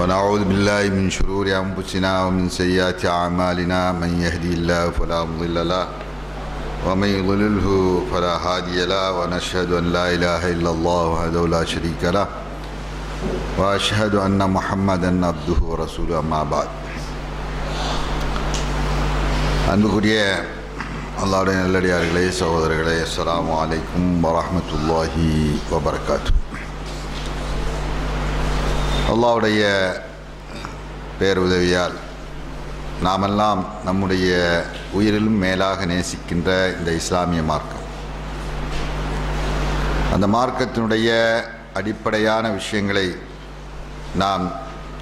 ونعوذ بالله من شرور أنفسنا ومن سيئات أعمالنا من يهدي الله فلا مضل له ومن يضلله فلا هادي له ونشهد أن لا إله إلا الله وحده لا شريك له وأشهد أن محمدا عبده ورسوله أما بعد. அன்புக்குரிய அல்லாஹ்வுடைய நல்லடியார்களே, சகோதரர்களே, அஸ்ஸலாமு அலைக்கும் வரஹ்மத்துல்லாஹி வபரகாத்துஹு. அல்லாஹ்வுடைய பேருதவியால் நாமெல்லாம் நம்முடைய உயிரிலும் மேலாக நேசிக்கின்ற இந்த இஸ்லாமிய மார்க்கம், அந்த மார்க்கத்தினுடைய அடிப்படையான விஷயங்களை நாம்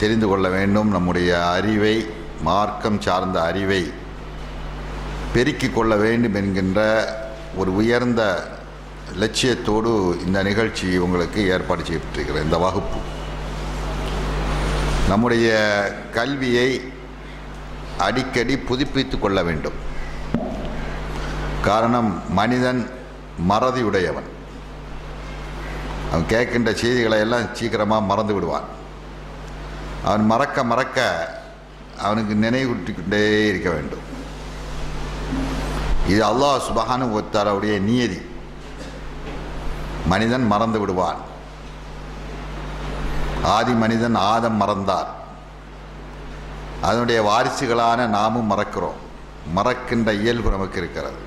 தெரிந்து கொள்ள வேண்டும். நம்முடைய அறிவை, மார்க்கம் சார்ந்த அறிவை பெருக்கிக் கொள்ள வேண்டும் என்கின்ற ஒரு உயர்ந்த லட்சியத்தோடு இந்த நிகழ்ச்சி உங்களுக்கு ஏற்பாடு செய்யப்பட்டிருக்கிற இந்த வகுப்பு நம்முடைய கல்வியை அடிக்கடி புதுப்பித்து கொள்ள வேண்டும். காரணம், மனிதன் மறதியுடையவன். அவன் கேட்கின்ற செய்திகளை எல்லாம் சீக்கிரமாக மறந்து விடுவான். அவன் மறக்க மறக்க அவனுக்கு நினைவூட்டிக்கொண்டே இருக்க வேண்டும். இது அல்லாஹ் சுப்ஹானஹு வ தஆலாவுடைய நியதி. மனிதன் மறந்து விடுவான். ஆதி மனிதன் ஆதம் மறந்தார். அதனுடைய வாரிசுகளான நாமும் மறக்கிறோம். மறக்கின்ற இயல்பு நமக்கு இருக்கிறது.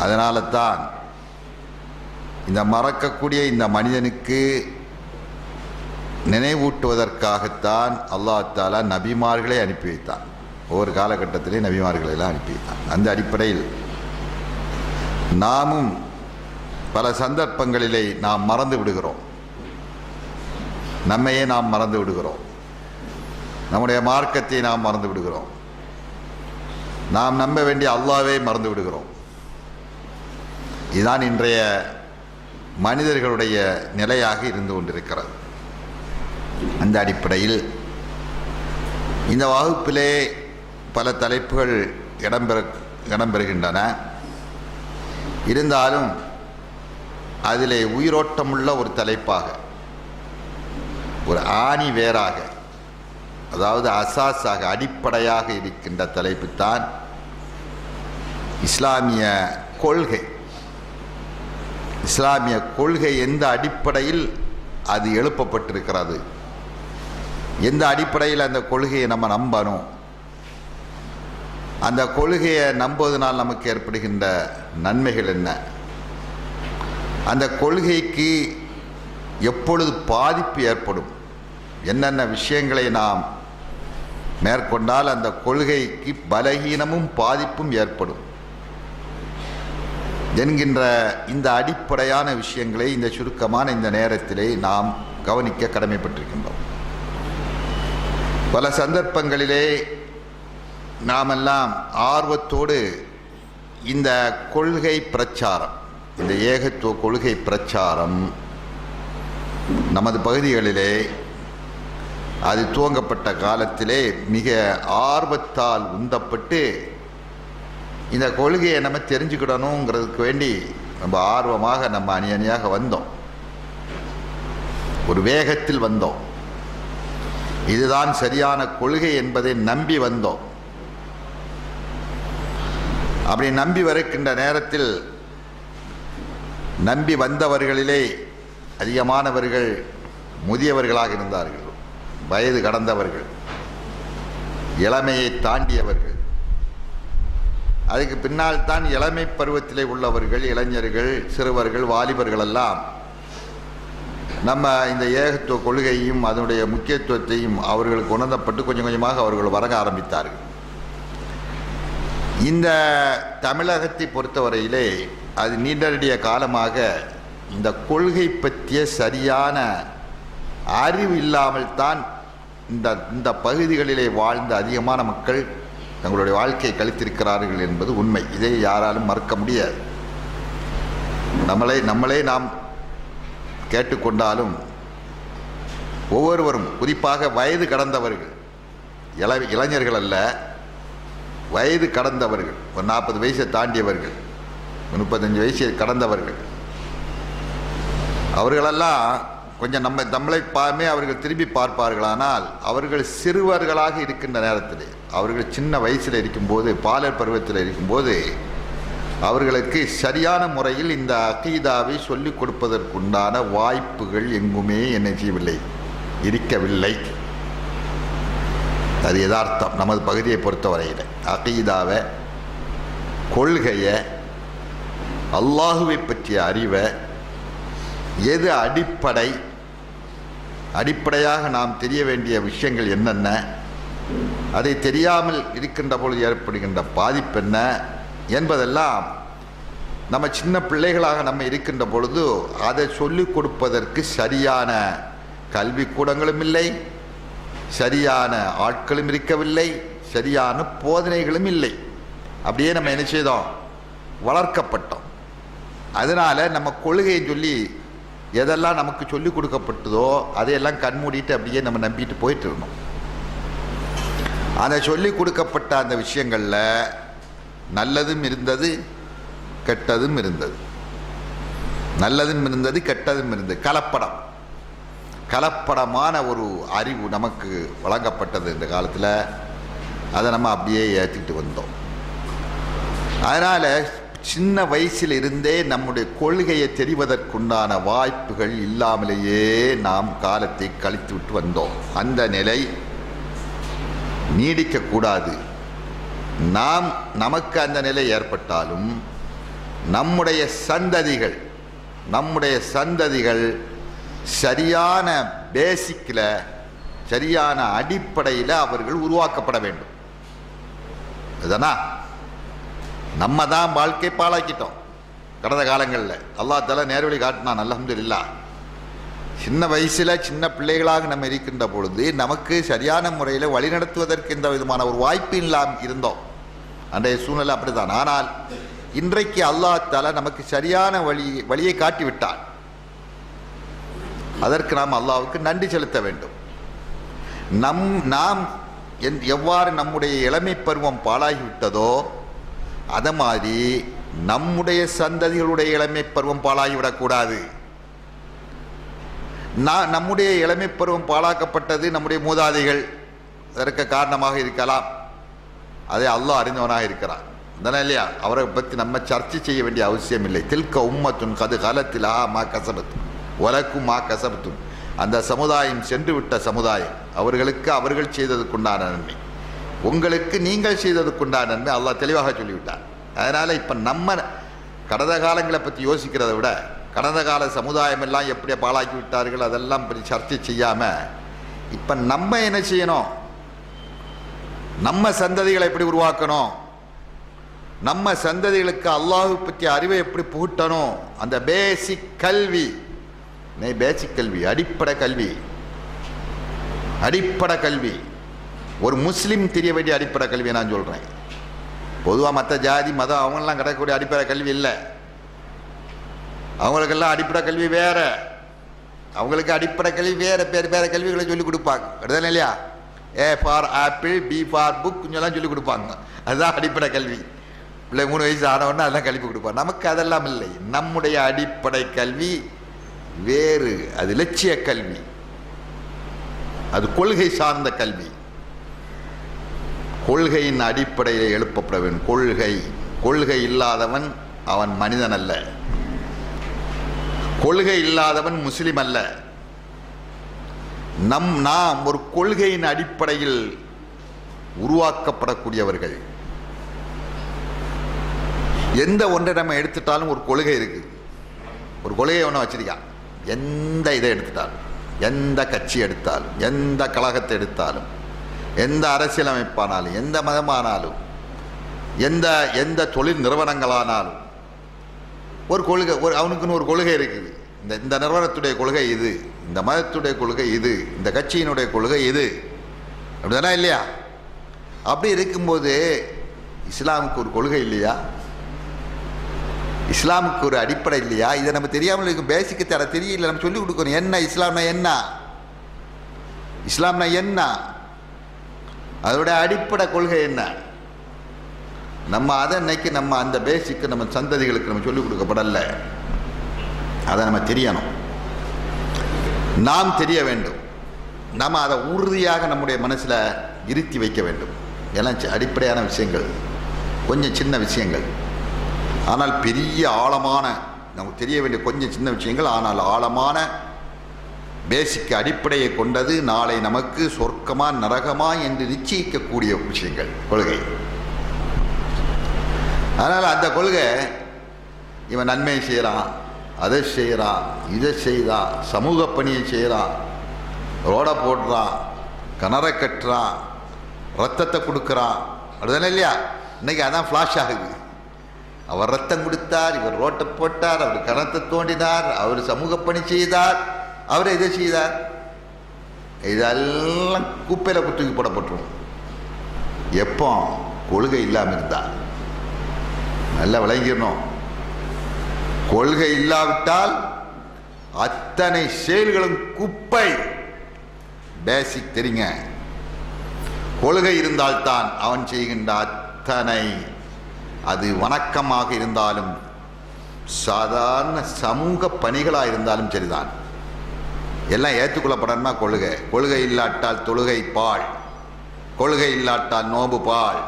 அதனால தான் இந்த மறக்கக்கூடிய இந்த மனிதனுக்கு நினைவூட்டுவதற்காகத்தான் அல்லாஹ் தஆலா நபிமார்களை அனுப்பி வைத்தான். ஒவ்வொரு காலகட்டத்திலே நபிமார்களை எல்லாம் அனுப்பி வைத்தான். அந்த அடிப்படையில் நாமும் பல சந்தர்ப்பங்களிலே நாம் மறந்து விடுகிறோம். நம்மையே நாம் மறந்து விடுகிறோம். நம்முடைய மார்க்கத்தை நாம் மறந்து விடுகிறோம். நாம் நம்ப வேண்டிய அல்லாஹ்வை மறந்து விடுகிறோம். இதுதான் இன்றைய மனிதர்களுடைய நிலையாக இருந்து கொண்டிருக்கிறது. அந்த அடிப்படையில் இந்த வகுப்பிலே பல தலைப்புகள் இடம்பெறுகின்றன. இருந்தாலும் அதிலே உயிரோட்டமுள்ள ஒரு தலைப்பாக, ஒரு ஆணி வேராக, அதாவது அசாஸாக, அடிப்படையாக இருக்கின்ற தலைப்பு தான் இஸ்லாமிய கொள்கை. இஸ்லாமிய கொள்கை எந்த அடிப்படையில் அது எழுப்பப்பட்டிருக்கிறது, எந்த அடிப்படையில் அந்த கொள்கையை நம்ம நம்பணும், அந்த கொள்கையை நம்புவதனால் நமக்கு ஏற்படுகின்ற நன்மைகள் என்ன, அந்த கொள்கைக்கு எப்பொழுது பாதிப்பு ஏற்படும், என்னென்ன விஷயங்களை நாம் மேற்கொண்டால் அந்த கொள்கைக்கு பலகீனமும் பாதிப்பும் ஏற்படும் என்கின்ற இந்த அடிப்படையான விஷயங்களை இந்த சுருக்கமான இந்த நேரத்திலே நாம் கவனிக்க கடமைப்பட்டிருக்கின்றோம். பல சந்தர்ப்பங்களிலே நாமெல்லாம் ஆர்வத்தோடு இந்த கொள்கை பிரச்சாரம், இந்த ஏகத்துவ கொள்கை பிரச்சாரம் நமது பகுதிகளிலே அது துவங்கப்பட்ட காலத்திலே மிக ஆர்வத்தால் உந்தப்பட்டு இந்த கொள்கையை நம்ம தெரிஞ்சுக்கிடணுங்கிறதுக்கு வேண்டி நம்ம ஆர்வமாக நம்ம அணியாக வந்தோம். ஒரு வேகத்தில் வந்தோம். இதுதான் சரியான கொள்கை என்பதை நம்பி வந்தோம். அப்படி நம்பி வருகின்ற நேரத்தில் நம்பி வந்தவர்களிலே அதிகமானவர்கள் முதியவர்களாக இருந்தார்கள், வயது கடந்தவர்கள், இளமையை தாண்டியவர்கள். அதுக்கு பின்னால் தான் இளமை பருவத்திலே உள்ளவர்கள், இளைஞர்கள், சிறுவர்கள், வாலிபர்கள் எல்லாம் நம்ம இந்த ஏகத்துவ கொள்கையையும் அதனுடைய முக்கியத்துவத்தையும் அவர்களுக்கு உணர்ந்தப்பட்டு கொஞ்சம் கொஞ்சமாக அவர்கள் வர ஆரம்பித்தார்கள். இந்த தமிழகத்தை பொறுத்தவரையிலே அது நீண்டடிய காலமாக இந்த கொள்கை பற்றிய சரியான அறிவு இல்லாமல் தான் இந்த பகுதிகளிலே வாழ்ந்த அதிகமான மக்கள் தங்களுடைய வாழ்க்கையை கழித்திருக்கிறார்கள் என்பது உண்மை. இதை யாராலும் மறுக்க முடியாது. நம்மளே நாம் கேட்டுக்கொண்டாலும் ஒவ்வொருவரும், குறிப்பாக வயது கடந்தவர்கள், இளைஞர்கள் அல்ல, வயது கடந்தவர்கள், ஒரு 40 வயசை தாண்டியவர்கள், 35 வயசை கடந்தவர்கள், அவர்களெல்லாம் கொஞ்சம் நம்மளை அவர்கள் திரும்பி பார்ப்பார்களானால் அவர்கள் சிறுவர்களாக இருக்கின்ற நேரத்தில், அவர்கள் சின்ன வயசில் இருக்கும்போது, பாலர் பருவத்தில் இருக்கும்போது அவர்களுக்கு சரியான முறையில் இந்த அகீதாவை சொல்லிக் கொடுப்பதற்குண்டான வாய்ப்புகள் எங்குமே என்ன செய்யவில்லை, இருக்கவில்லை. அது யதார்த்தம். நமது பகுதியை பொறுத்தவரையில் அகீதாவை, கொள்கையை, அல்லாஹுவை பற்றிய அறிவை, எது அடிப்படையாக நாம் தெரிய வேண்டிய விஷயங்கள் என்னென்ன, அதை தெரியாமல் இருக்கின்ற பொழுது ஏற்படுகின்ற பாதிப்பு என்ன என்பதெல்லாம் நம்ம சின்ன பிள்ளைகளாக நம்ம இருக்கின்ற பொழுது அதை சொல்லிக் கொடுப்பதற்கு சரியான கல்விக்கூடங்களும் இல்லை, சரியான ஆட்களும் இருக்கவில்லை, சரியான போதனைகளும் இல்லை. அப்படியே நம்ம என்ன செய்தோம், வளர்க்கப்பட்டோம். அதனால் நம்ம கொள்கையை சொல்லி எதெல்லாம் நமக்கு சொல்லிக் கொடுக்கப்பட்டதோ அதையெல்லாம் கண்மூடிட்டு அப்படியே நம்ம நம்பிட்டு போயிட்டு இருந்தோம். அந்த சொல்லிக் கொடுக்கப்பட்ட அந்த விஷயங்களில் நல்லதும் இருந்தது, கெட்டதும் இருந்தது. நல்லதும் இருந்தது, கெட்டதும் இருந்தது. கலப்படமான ஒரு அறிவு நமக்கு வழங்கப்பட்டது இந்த காலத்தில். அதை நம்ம அப்படியே ஏற்றிட்டு வந்தோம். அதனால் சின்ன வயசில் இருந்தே நம்முடைய கொள்கையை தெரிவதற்குண்டான வாய்ப்புகள் இல்லாமலேயே நாம் காலத்தை கழித்து விட்டு வந்தோம். அந்த நிலை நீடிக்கக்கூடாது. நமக்கு அந்த நிலை ஏற்பட்டாலும் நம்முடைய சந்ததிகள் சரியான பேசிக்கில், சரியான அடிப்படையில் அவர்கள் உருவாக்கப்பட வேண்டும். இதுதானா? நம்ம தான் வாழ்க்கை பாழாக்கிட்டோம் கடந்த காலங்களில். அல்லாஹ் தஆலா நேர்வழி காட்டினான், அல்ஹம்துலில்லாஹ். சின்ன வயசில் சின்ன பிள்ளைகளாக நம்ம இருக்கின்ற பொழுது நமக்கு சரியான முறையில் வழிநடத்துவதற்கு எந்த விதமான ஒரு வாய்ப்பு இல்லாமல் இருந்தோம். அன்றைய சூழ்நிலை அப்படித்தான். ஆனால் இன்றைக்கு அல்லாஹ் தஆலா நமக்கு சரியான வழியை காட்டிவிட்டான். அதற்கு நாம் அல்லாஹ்வுக்கு நன்றி செலுத்த வேண்டும். நாம் எவ்வாறு நம்முடைய இளமை பருவம் பாழாகிவிட்டதோ அதை மாதிரி நம்முடைய சந்ததிகளுடைய இளமை பருவம் பாழாகிவிடக்கூடாது. நம்முடைய இளமை பருவம் பாழாக்கப்பட்டது நம்முடைய மூதாதைகள், அதற்கு காரணமாக இருக்கலாம். அதை அல்லாஹ் அறிந்தவனாக இருக்கிறான். அதனால் இல்லையா, அவரை பற்றி நம்ம சர்ச்சை செய்ய வேண்டிய அவசியம் இல்லை. தில்க உம்மத்துன் கது காலத்தில் மா கசபத்து உலக்கும் மா கசபத்தும். அந்த சமுதாயம் சென்று விட்ட சமுதாயம், அவர்களுக்கு அவர்கள் செய்ததுக்குண்டான நன்மை, உங்களுக்கு நீங்கள் செய்ததுக்குண்டான நன்மை அல்லாஹ் தெளிவாக சொல்லிவிட்டார். அதனால் இப்போ நம்ம கடந்த காலங்களை பற்றி யோசிக்கிறத விட கடந்த கால சமுதாயம் எல்லாம் எப்படி பாழாக்கி விட்டார்கள் அதெல்லாம் பற்றி சர்ச்சை செய்யாமல் இப்போ நம்ம என்ன செய்யணும், நம்ம சந்ததிகளை எப்படி உருவாக்கணும், நம்ம சந்ததிகளுக்கு அல்லாஹ் பற்றிய அறிவை எப்படி புகட்டணும், அந்த பேசிக் கல்வி, அடிப்படை கல்வி ஒரு முஸ்லீம் தெரிய வேண்டிய அடிப்படை கல்வியை நான் சொல்கிறேன். பொதுவாக மற்ற ஜாதி மதம் அவங்களாம் கிடைக்கக்கூடிய அடிப்படை கல்வி இல்லை. அவங்களுக்கெல்லாம் அடிப்படை கல்வி வேறு, அவங்களுக்கு அடிப்படை கல்வி வேறு, வேறு கல்விகளை சொல்லிக் கொடுப்பாங்க. அப்படிதானே இல்லையா? A for apple, B for book கொஞ்சம்லாம் சொல்லிக் கொடுப்பாங்க. அதுதான் அடிப்படை கல்வி. பிள்ளை 3 வயசு ஆனவொன்னே அதெல்லாம் கல்வி கொடுப்பாங்க. நமக்கு அதெல்லாம் இல்லை. நம்முடைய அடிப்படை கல்வி வேறு. அது இலட்சிய கல்வி, அது கொள்கை சார்ந்த கல்வி. கொள்கையின் அடிப்படையில் எழுப்பப்பட வேண்டும். கொள்கை இல்லாதவன் அவன் மனிதன் அல்ல, கொள்கை இல்லாதவன் முஸ்லிம் அல்ல. நாம் ஒரு கொள்கையின் அடிப்படையில் உருவாக்கப்படக்கூடியவர்கள். எந்த ஒன்றை நம்ம எடுத்துட்டாலும் ஒரு கொள்கை இருக்கு. ஒரு கொள்கையை ஒன்று வச்சிருக்கான். எந்த இதை எடுத்துட்டாலும், எந்த கட்சி எடுத்தாலும், எந்த கழகத்தை எடுத்தாலும், எந்த அரசியலமைப்பானாலும், எந்த மதமானாலும், எந்த தொழில் நிறுவனங்களானாலும் ஒரு கொள்கை, அவனுக்குன்னு ஒரு கொள்கை இருக்குது. இந்த நிறுவனத்துடைய கொள்கை இது, இந்த மதத்துடைய கொள்கை இது, இந்த கட்சியினுடைய கொள்கை இது. அப்படிதானா இல்லையா? அப்படி இருக்கும்போது இஸ்லாமுக்கு ஒரு கொள்கை இல்லையா? இஸ்லாமுக்கு ஒரு அடிப்படை இல்லையா? இதை நம்ம தெரியாமல் இருக்கும். பேசிக்கு தர தெரியல, நம்ம சொல்லிக் கொடுக்கணும். என்ன இஸ்லாம்னா என்ன, இஸ்லாம்னா என்ன, அதோட அடிப்படை கொள்கை என்ன, நம்ம அதை இன்னைக்கு நம்ம அந்த பேசிக்கு நம்ம சந்ததிகளுக்கு நம்ம சொல்லிக் கொடுக்கப்படலை. அதை நம்ம தெரியணும். நாம் தெரிய வேண்டும். நாம் அதை உறுதியாக நம்முடைய மனசில் இருத்தி வைக்க வேண்டும். எல்லாம் அடிப்படையான விஷயங்கள், கொஞ்சம் சின்ன விஷயங்கள், ஆனால் பெரிய ஆழமான, நமக்கு தெரிய வேண்டிய கொஞ்சம் சின்ன விஷயங்கள், ஆனால் ஆழமான பேசிக் அடிப்படையை கொண்டது. நாளை நமக்கு சொர்க்கமா நரகமா என்று நிச்சயிக்கக்கூடிய விஷயங்கள், கொள்கை. அதனால் அந்த கொள்கை, இவன் நன்மை செய்கிறான், அதை செய்கிறான், இதை செய்கிறான், சமூக பணியை செய்கிறான், ரோடை போடுறான், கிணறை கட்டுறான், ரத்தத்தை கொடுக்குறான், அப்படிதானே இல்லையா? இன்னைக்கு அதான் ஃப்ளாஷ் ஆகுது. அவர் ரத்தம் கொடுத்தார், இவர் ரோட்டை போட்டார், அவர் கிணத்தை தோண்டினார், அவர் சமூக பணி செய்தார், அவரை இதை செய்தார். இதெல்லாம் குப்பையில் தூக்கி போடப்பட்டுரும். எப்போ கொள்கை இல்லாமல் இருந்தால் நல்லா விளங்கிடணும். கொள்கை இல்லாவிட்டால் அத்தனை செயல்களும் குப்பை. பேசிக் தெரியுங்க. கொள்கை இருந்தால்தான் அவன் செய்கின்ற அத்தனை, அது வணக்கமாக இருந்தாலும் சாதாரண சமூக பணிகளாக இருந்தாலும் சரிதான், எல்லாம் ஏற்றுக்கொள்ளப்படணுமா? கொள்கை. கொள்கை இல்லாட்டால் தொழுகை பாழ், கொள்கை இல்லாட்டால் நோம்பு பாழ்,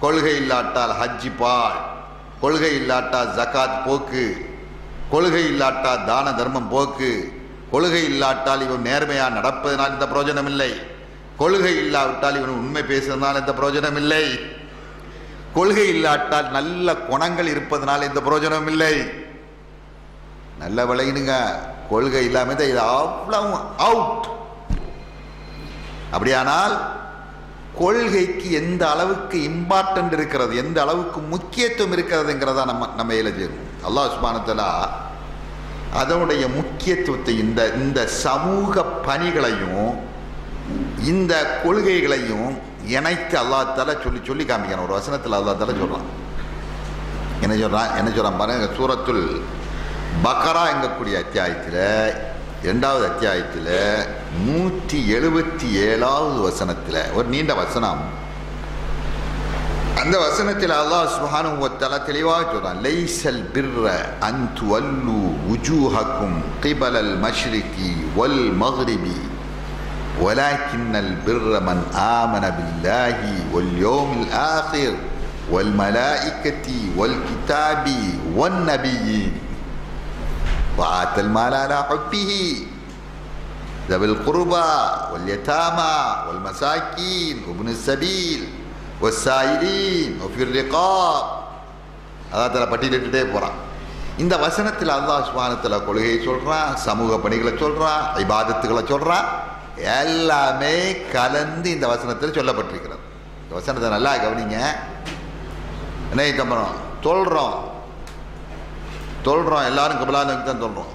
கொள்கை இல்லாட்டால் ஹஜ்ஜி பாழ், கொள்கை இல்லாட்டால் ஜகாத் போக்கு, கொள்கை இல்லாட்டால் தான தர்மம் போக்கு, கொள்கை இல்லாட்டால் இவன் நேர்மையாக நடப்பதனால் இந்த பிரயோஜனம் இல்லை, கொள்கை இல்லாவிட்டால் இவன் உண்மை பேசுவதனால் இந்த பிரயோஜனம் இல்லை, கொள்கை இல்லாட்டால் நல்ல குணங்கள் இருப்பதனால் இந்த பிரயோஜனம் இல்லை. நல்ல விளையிடுங்க. கொள்கை இல்லாமல் இது அவ்வளவு அவுட். அப்படியானால் கொள்கைக்கு எந்த அளவுக்கு இம்பார்ட்டன்ட் இருக்கிறது, எந்த அளவுக்கு முக்கியத்துவம் இருக்கிறதுங்கிறதா நம்ம எழுதியும். அல்லாஹ் சுப்ஹானஹு வ தஆலா அதனுடைய முக்கியத்துவத்தை இந்த சமூக பணிகளையும் இந்த கொள்கைகளையும் இணைத்து அல்லாஹ் தஆலா சொல்லி காமிக்கணும். ஒரு வசனத்தில் அல்லாஹ் தஆலா சொல்றான். என்ன சொல்றான் பாருங்க. சூரத்துல் பக்ரா என்கக்கூடிய அத்தியாயத்தில் 2வது அத்தியாயத்தில் 177வது வசனத்தில் ஒரு நீண்ட வசனம். அந்த வசனத்தில் அல்லாஹ் சுப்ஹானஹு வ தஆலா தெளிவாக சொல்றான். லைஸல் பிர்ர அன் துவல்லு வுஜூஹக்கும் கிபலல் மஷ்ரிகி வல் மக்ரிபி வலாக்கின்னல் பிர்ர மன் ஆமன பில்லாஹி வல் யௌமில் ஆகிர் வல் மலாயிகத்தி வல் கிதாபி வன் நபியீன் وآتى المال على حبه ذوي القربى واليتامى والمساكين وابن السبيل والسائلين وفي الرقاب. அதான் பட்டியலிட்டுட்டே போகிறான். இந்த வசனத்தில் அல்லாஹ் சுப்ஹானஹு வ தஆலா கொள்கையை சொல்கிறான், சமூக பணிகளை சொல்கிறான், இபாதத்துகளை சொல்கிறான், எல்லாமே கலந்து இந்த வசனத்தில் சொல்லப்பட்டிருக்கிறது. இந்த வசனத்தை நல்லா கவனிங்க. என்ன தம்பரம் சொல்கிறோம் எல்லாரும் கிபிலா நோக்கி தான் சொல்கிறோம்,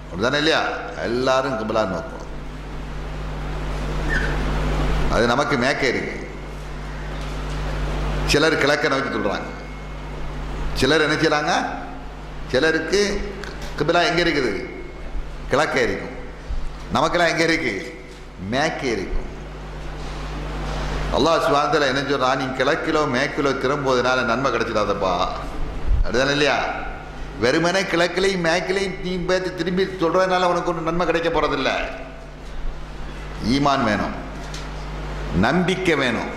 அப்படிதானே இல்லையா? எல்லாரும் கிபிலா நோக்கம். அது நமக்கு மேக்க இருக்கு. சிலர் கிழக்க நோக்கி சொல்கிறாங்க, சிலர் என்ன செய்கிறாங்க, சிலருக்கு கிபிலா எங்கே இருக்குது? கிழக்க இருக்கும். நமக்கெல்லாம் எங்கே இருக்கு? மேக்க இருக்கும். அல்லாஹ் சுப்ஹானஹு வ தஆலா என்ன சொல்கிறான்? நீ கிழக்கிலோ மேற்கிலோ திரும்புவதனால நன்மை கிடைச்சிடாதப்பா, அப்படிதானே இல்லையா? வெறுமனே கிழக்கிலையும் மேற்கிலையும் நீ பேத்து திரும்பி சொல்றதுனால உனக்கு ஒன்றும் நன்மை கிடைக்க போறதில்லை. ஈமான் வேணும், நம்பிக்கை வேணும்.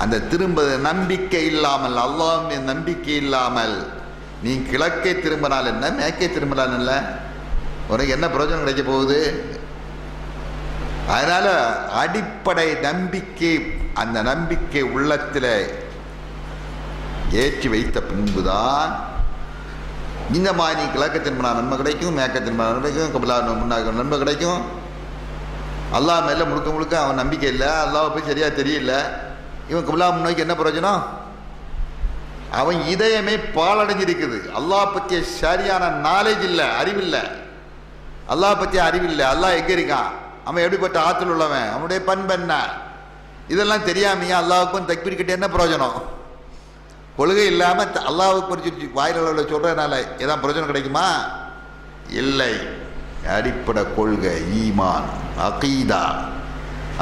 அந்த திரும்ப நம்பிக்கை இல்லாமல், அல்லாஹ் நம்பிக்கை இல்லாமல் நீ கிழக்கை திரும்பினால் என்ன, மேற்கை திரும்பினால் இல்லை, உனக்கு என்ன பிரயோஜனம் கிடைக்க போகுது? அதனால அடிப்படை நம்பிக்கை, அந்த நம்பிக்கை உள்ளத்தில் ஏற்றி வைத்த பின்புதான் இந்த மாதிரி நீ கிழக்க திரும்பினா நன்மை கிடைக்கும், மேற்க திரும்பினா நன்மை கிடைக்கும், கபிலா நன்மை கிடைக்கும். அல்லாஹ் மேலே முழுக்க அவன் நம்பிக்கை இல்லை, அல்லாஹ் போய் சரியாக தெரியல, இவன் கபிலா முன்னோக்கி என்ன பிரயோஜனம்? அவன் இதயமே பாலடைஞ்சிருக்குது. அல்லாஹ் பற்றிய சரியான நாலேஜ் இல்லை, அறிவில்லை. அல்லாஹ் பற்றிய அறிவில்லை. அல்லாஹ் எங்கே இருக்கான், அவன் எப்படிப்பட்ட ஆற்றல் உள்ளவன், அவனுடைய பண்பு என்ன, இதெல்லாம் தெரியாமையா அல்லாஹுக்கும் தக்பீர் கிட்ட என்ன பிரயோஜனம்? கொள்கை இல்லாமல் அல்லாஹ்வுக்கு குறித்து வாயிலில் சொல்கிறதுனால ஏதாவது பிரயோஜனம் கிடைக்குமா? இல்லை. அடிப்படை கொள்கை ஈமான், அகீதா.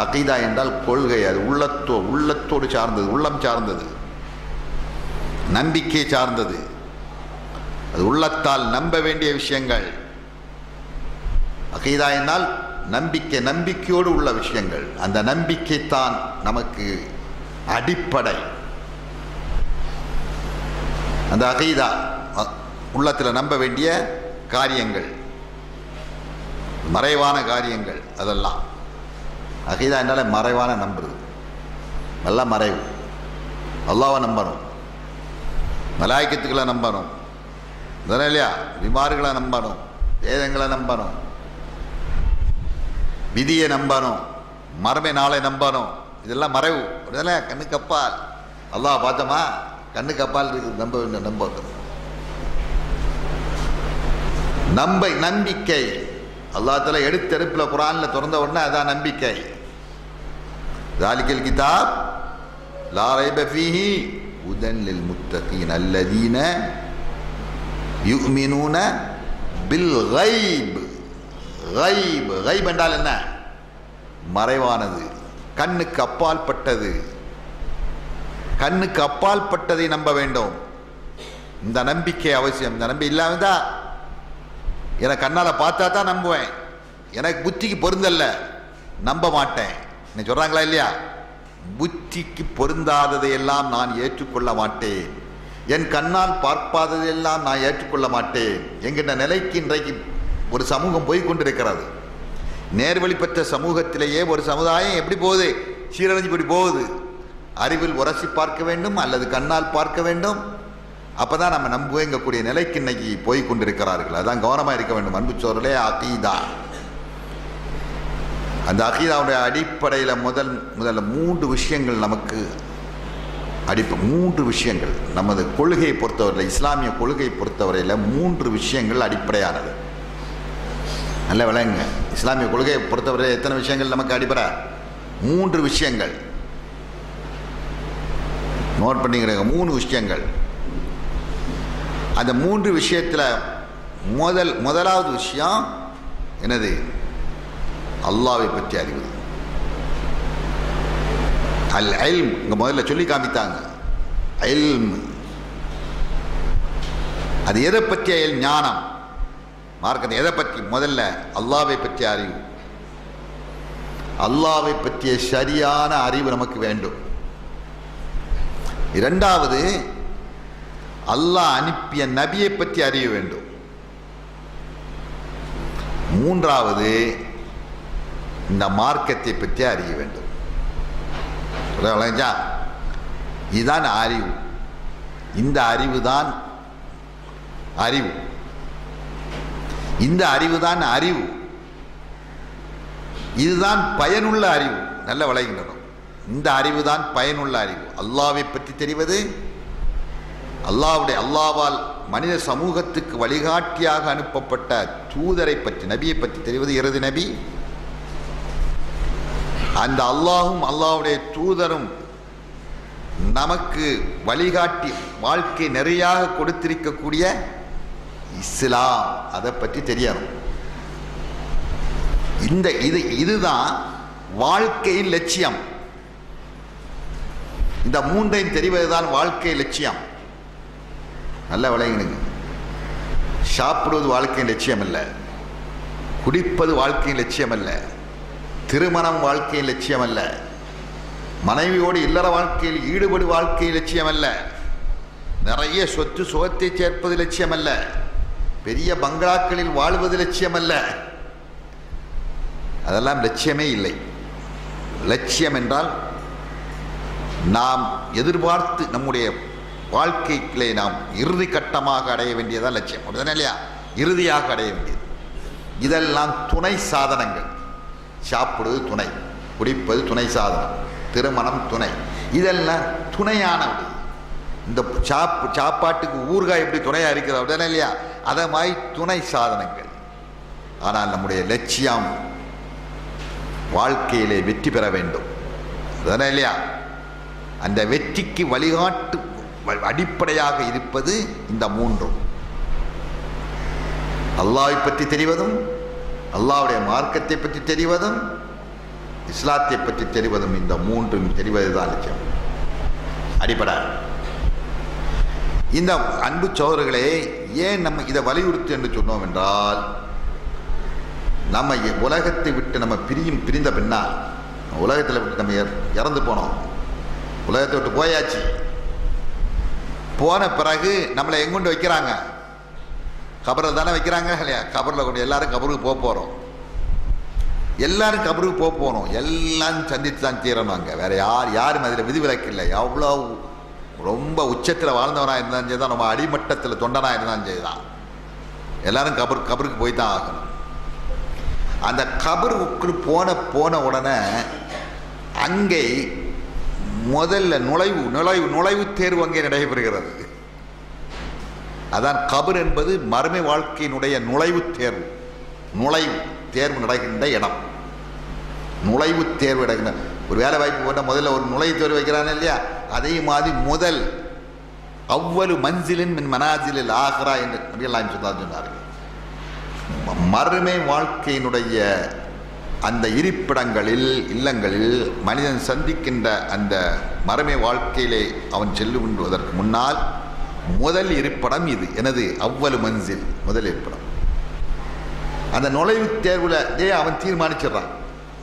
அகீதா என்றால் கொள்கை, அது உள்ளத்தோடு சார்ந்தது, உள்ளம் சார்ந்தது, நம்பிக்கை சார்ந்தது, அது உள்ளத்தால் நம்ப வேண்டிய விஷயங்கள். அகீதா என்றால் நம்பிக்கை, நம்பிக்கையோடு உள்ள விஷயங்கள். அந்த நம்பிக்கை தான் நமக்கு அடிப்படை. அந்த அகீதா உள்ளத்தில் நம்ப வேண்டிய காரியங்கள், மறைவான காரியங்கள், அதெல்லாம் அகீதா என்றாலே மறைவான நம்புறது. நல்லா மறைவு. அல்லாஹ்வை நம்பணும், மலாய்க்கத்துக்களை நம்பணும், தானே இல்லையா? விமார்களை நம்பணும், வேதங்களை நம்பணும், விதியை நம்பணும், மறுமை நாளை நம்பணும். இதெல்லாம் மறைவு. கண்ணுக்கு அப்பால் அல்லாஹ் பார்த்தோமா, கண்ணுக்கு அப்பால் இருக்குது. நம்பிக்கை அல்லாஹ்தால எடுத்தெடுப்பில் குர்ஆனில் திறந்த உடனே அதான் நம்பிக்கை. ذَلِكَ الْكِتَابُ لَا رَيْبَ فِيهِ هُدًى لِلْمُتَّقِينَ الَّذِينَ يُؤْمِنُونَ بِالْغَيْبِ. غைப் என்றால் என்ன? மறைவானது, கண்ணுக்கு அப்பால் பட்டது. கண்ணுக்கு அப்பால் பட்டதை நம்ப வேண்டும். இந்த நம்பிக்கை அவசியம். இந்த நம்பிக்கை இல்லாமல் தான் எனக்கு கண்ணால் பார்த்தா தான் நம்புவேன், எனக்கு புத்திக்கு பொருந்தல்ல நம்ப மாட்டேன். நீ சொல்றாங்களா இல்லையா? புத்திக்கு பொருந்தாததையெல்லாம் நான் ஏற்றுக்கொள்ள மாட்டேன், என் கண்ணால் பார்ப்பாததையெல்லாம் நான் ஏற்றுக்கொள்ள மாட்டேன் என்கின்ற நிலைக்கு இன்றைக்கு ஒரு சமூகம் போய்கொண்டிருக்கிறது. நேர்வழி பெற்ற சமூகத்திலேயே ஒரு சமுதாயம் எப்படி போகுது? சீரழிஞ்சு இப்படி போகுது. அறிவில் உரசி பார்க்க வேண்டும் அல்லது கண்ணால் பார்க்க வேண்டும், அப்பதான் நம்ம நம்புவேங்கக்கூடிய நிலைக்கு இன்னைக்கு போய் கொண்டிருக்கிறார்கள். அதான் கவனமாக இருக்க வேண்டும். அன்பு சோர்களே, அகீதா, அந்த அகீதாவுடைய அடிப்படையில் முதல்ல 3 விஷயங்கள் நமக்கு 3 விஷயங்கள் நமது கொள்கையை பொறுத்தவரையில், இஸ்லாமிய கொள்கையை பொறுத்தவரையில் 3 விஷயங்கள் அடிப்படையானது. நல்ல விளங்க. இஸ்லாமிய கொள்கையை பொறுத்தவரை எத்தனை விஷயங்கள் நமக்கு அடிப்படை? 3 விஷயங்கள். நோட் பண்ணிக்கிறேங்க, 3 விஷயங்கள். அந்த 3 விஷயத்தில் முதலாவது விஷயம் என்னது? அல்லாஹ்வை பற்றி அறிவது. அல் இல்ம் இங்கே முதல்ல சொல்லி காமித்தாங்க. இல்ம் அது எதை பற்றிய ஞானம்? மார்க்கத்தை எதை பற்றி? முதல்ல அல்லாஹ்வை பற்றிய அறிவு. அல்லாஹ்வை பற்றிய சரியான அறிவு நமக்கு வேண்டும். இரண்டாவது, அல்லாஹ் அனுப்பிய நபியை பற்றி அறிய வேண்டும். மூன்றாவது, இந்த மார்க்கத்தை பற்றி அறிய வேண்டும். இதுதான் அறிவு. இந்த அறிவு தான் அறிவு. இந்த அறிவு தான் அறிவு. இதுதான் பயனுள்ள அறிவு. நல்ல விளங்கிடணும். இந்த அறிவு தான் பயனுள்ள அறிவு. அல்லாஹ்வை பற்றி தெரிவது, அல்லாஹ்வால் மனித சமூகத்துக்கு வழிகாட்டியாக அனுப்பப்பட்ட தூதரை பற்றி, நபியை பற்றி தெரிவது. இறுதி நபி அந்த அல்லாஹும் அல்லாஹ்வுடைய தூதரும் நமக்கு வழிகாட்டி வாழ்க்கை நிறையாக கொடுத்திருக்கக்கூடிய இஸ்லாம், அதை பற்றி தெரியணும். இதுதான் வாழ்க்கையின் லட்சியம். இந்த 3ஐயும் தெரிவதுதான் வாழ்க்கை லட்சியம். நல்ல விளங்குங்க. சாப்பிடுவது வாழ்க்கையின் லட்சியம் அல்ல, குடிப்பது வாழ்க்கையின் லட்சியம் அல்ல, திருமணம் வாழ்க்கையின் லட்சியம் அல்ல, மனைவியோடு இல்லற வாழ்க்கையில் ஈடுபடு வாழ்க்கை லட்சியம் அல்ல, நிறைய சொத்து சுகத்தை சேர்ப்பது லட்சியம் அல்ல, பெரிய பங்களாக்களில் வாழ்வது லட்சியம் அல்ல. அதெல்லாம் லட்சியமே இல்லை. லட்சியம் என்றால் நாம் எதிர்பார்த்து நம்முடைய வாழ்க்கைகளை நாம் இறுதி கட்டமாக அடைய வேண்டியதான் லட்சியம். அப்படிதானே இல்லையா? இறுதியாக அடைய வேண்டியது. இதெல்லாம் துணை சாதனங்கள். சாப்பிடுவது துணை, குடிப்பது துணை சாதனம், திருமணம் துணை, இதெல்லாம் துணையானது. இந்த சாப்பாட்டுக்கு ஊறுகாய் எப்படி துணையாக இருக்கிறது, அப்படிதானே இல்லையா? அதை மாதிரி துணை சாதனங்கள். ஆனால் நம்முடைய லட்சியம் வாழ்க்கையிலே வெற்றி பெற வேண்டும், அதுதானே இல்லையா? அந்த வெற்றிக்கு வழிகாட்டு அடிப்படையாக இருப்பது இந்த 3. அல்லாஹ்வை பற்றி தெரிவதும், அல்லாஹ்வுடைய மார்க்கத்தை பற்றி தெரிவதும், இஸ்லாத்தை பற்றி தெரிவதும், இந்த 3ம் தெரிவதுதான் லட்சியம், அடிப்படை. இந்த அன்பு சோதர்களே, ஏன் நம்ம இதை வலியுறுத்து என்று சொன்னோம் என்றால், நம்ம உலகத்தை விட்டு நம்ம பிரிந்த பின்னால், உலகத்தில் விட்டு நம்ம இறந்து போனோம், உலகத்தை விட்டு போயாச்சு. போன பிறகு நம்மளை எங்கொண்டு வைக்கிறாங்க? கபரில் தானே வைக்கிறாங்க இல்லையா? கபரில் கொண்டு எல்லாரும் கபருக்கு போக போகிறோம். எல்லாரும் கபருக்கு போக போகணும். எல்லாரும் சந்தித்து தான் தீரணும். அங்கே வேறு யாரும் அதில் விதிவிலக்கு இல்லை. எவ்வளோ ரொம்ப உச்சத்தில் வாழ்ந்தவனாக இருந்தாலும் சரி தான், நம்ம அடிமட்டத்தில் தொண்டனாக இருந்தாலும் சரி தான், எல்லாரும் கபருக்கு போய் தான் ஆகணும். அந்த கபருக்கு போன உடனே அங்கே முதல்ல நுழைவு தேர்வு அங்கே நடைபெறுகிறது. அதான் கபர் என்பது மறுமை வாழ்க்கையினுடைய நுழைவு தேர்வு நடக்கின்ற இடம். நுழைவு தேர்வு நடக்கின்ற ஒரு வேலை வாய்ப்பு போட்டால் முதல்ல ஒரு நுழைவு தேர்வு வைக்கிறான் இல்லையா? அதே மாதிரி முதல் அவ்வளவு மன்சிலின் மின் மனாஜிலில் ஆகிறா என்று நபிகள் சொன்னார்கள். மறுமை வாழ்க்கையினுடைய அந்த இருப்பிடங்களில், இல்லங்களில் மனிதன் சந்திக்கின்ற அந்த மறுமை வாழ்க்கையிலே அவன் செல்லுவதற்கு முன்னால் முதல் இருப்பிடம் இது. எனது அவ்வளவு மன்சில், முதல் இருப்பிடம். அந்த நுழைவு தேர்வில் அவன் தீர்மானிச்சிடறான்.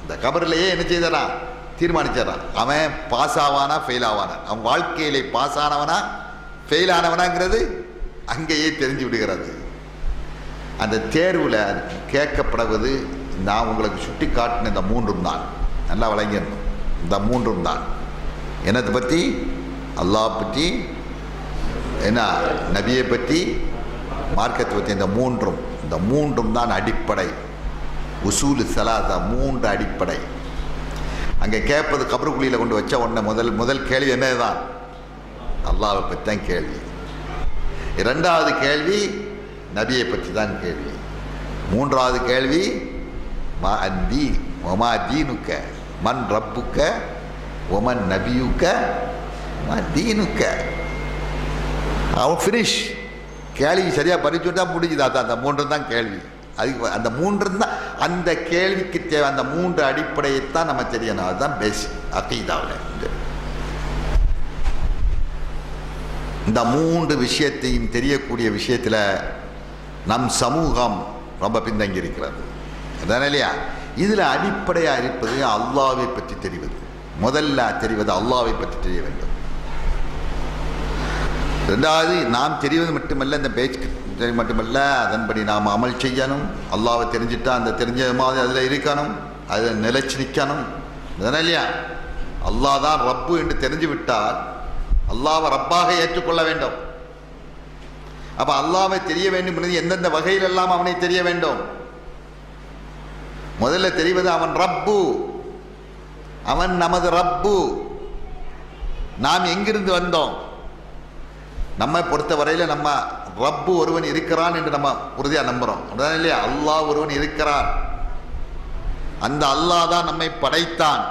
இந்த கபரிலேயே என்ன செய்தான்? தீர்மானிச்சிடறான். அவன் பாஸ் ஆவானா ஃபெயில் ஆவானா, அவன் வாழ்க்கையிலே பாஸ் ஆனவனா ஃபெயில் ஆனவனாங்கிறது அங்கேயே தெரிஞ்சு விடுகிறது. அந்த தேர்வில் கேட்கப்படுவது, நான் உங்களுக்கு சுட்டி காட்டின இந்த மூன்றும் தான். நல்லா வழங்கிடணும். இந்த மூன்றும் தான் என்னத்தை பற்றி? அல்லாஹ் பற்றி, என்ன நபியை பற்றி, மார்க்கத்தை பற்றி. இந்த மூன்றும் தான் அடிப்படை. உசூல் சலாதா, மூன்று அடிப்படை. அங்கே கேட்பது கபருக்குழியில் கொண்டு வச்ச உடனே முதல் கேள்வி என்னதான்? அல்லாஹ்வை பற்றி தான் கேள்வி. இரண்டாவது கேள்வி நபியை பற்றி தான் கேள்வி. மூன்றாவது கேள்வி ஒமா தீனுக்க, மன் ரப்புக்க, ஒமன் நபியுக்க, தீனுக்க. அவன் ஃபினிஷ். கேள்வி சரியாக பறிச்சுட்டா முடிஞ்சுது. அதான் அந்த மூன்று தான் கேள்வி. அதுக்கு அந்த மூன்று தான் அந்த கேள்விக்கு தேவை. அந்த மூன்று அடிப்படையைத்தான் நம்ம தெரியணும். அதுதான் பேசிக் அகீதாவில். இந்த மூன்று விஷயத்தையும் தெரியக்கூடிய விஷயத்தில் நம் சமூகம் ரொம்ப பின்தங்கி இருக்கிறது. அதானே இல்லையா? இதில் அடிப்படையாக இருப்பது அல்லாஹ்வை பற்றி தெரிவது. முதல்ல தெரிவது அல்லாஹ்வை பற்றி தெரிய வேண்டும். ரெண்டாவது, நாம் தெரிவது மட்டுமல்ல, இந்த பேச்சு மட்டுமல்ல, அதன்படி நாம் அமல் செய்யணும். அல்லாஹ்வை தெரிஞ்சுட்டா அந்த தெரிஞ்ச மாதிரி அதில் இருக்கணும், அதில் நிலைச்சு நிற்கணும். அதானே இல்லையா? அல்லாஹ் தான் ரப்பு என்று தெரிஞ்சு விட்டால் அல்லாஹ்வை ரப்பாக ஏற்றுக்கொள்ள வேண்டும். அப்போ அல்லாஹ்வை தெரிய வேண்டும் என்பது எந்தெந்த வகையில் எல்லாம் அவனை தெரிய வேண்டும். முதல்ல தெரிவது அவன் ரப்பு, அவன் நமது ரப்பு. நாம் எங்கிருந்து வந்தோம்? நம்மை பொறுத்த வரையில் நம்ம ரப்பு ஒருவன் இருக்கிறான் என்று நம்ம உறுதியாக நம்புகிறோம். அப்படிதான் இல்லையா? அல்லாஹ் ஒருவன் இருக்கிறான். அந்த அல்லாஹ் தான் நம்மை படைத்தான்,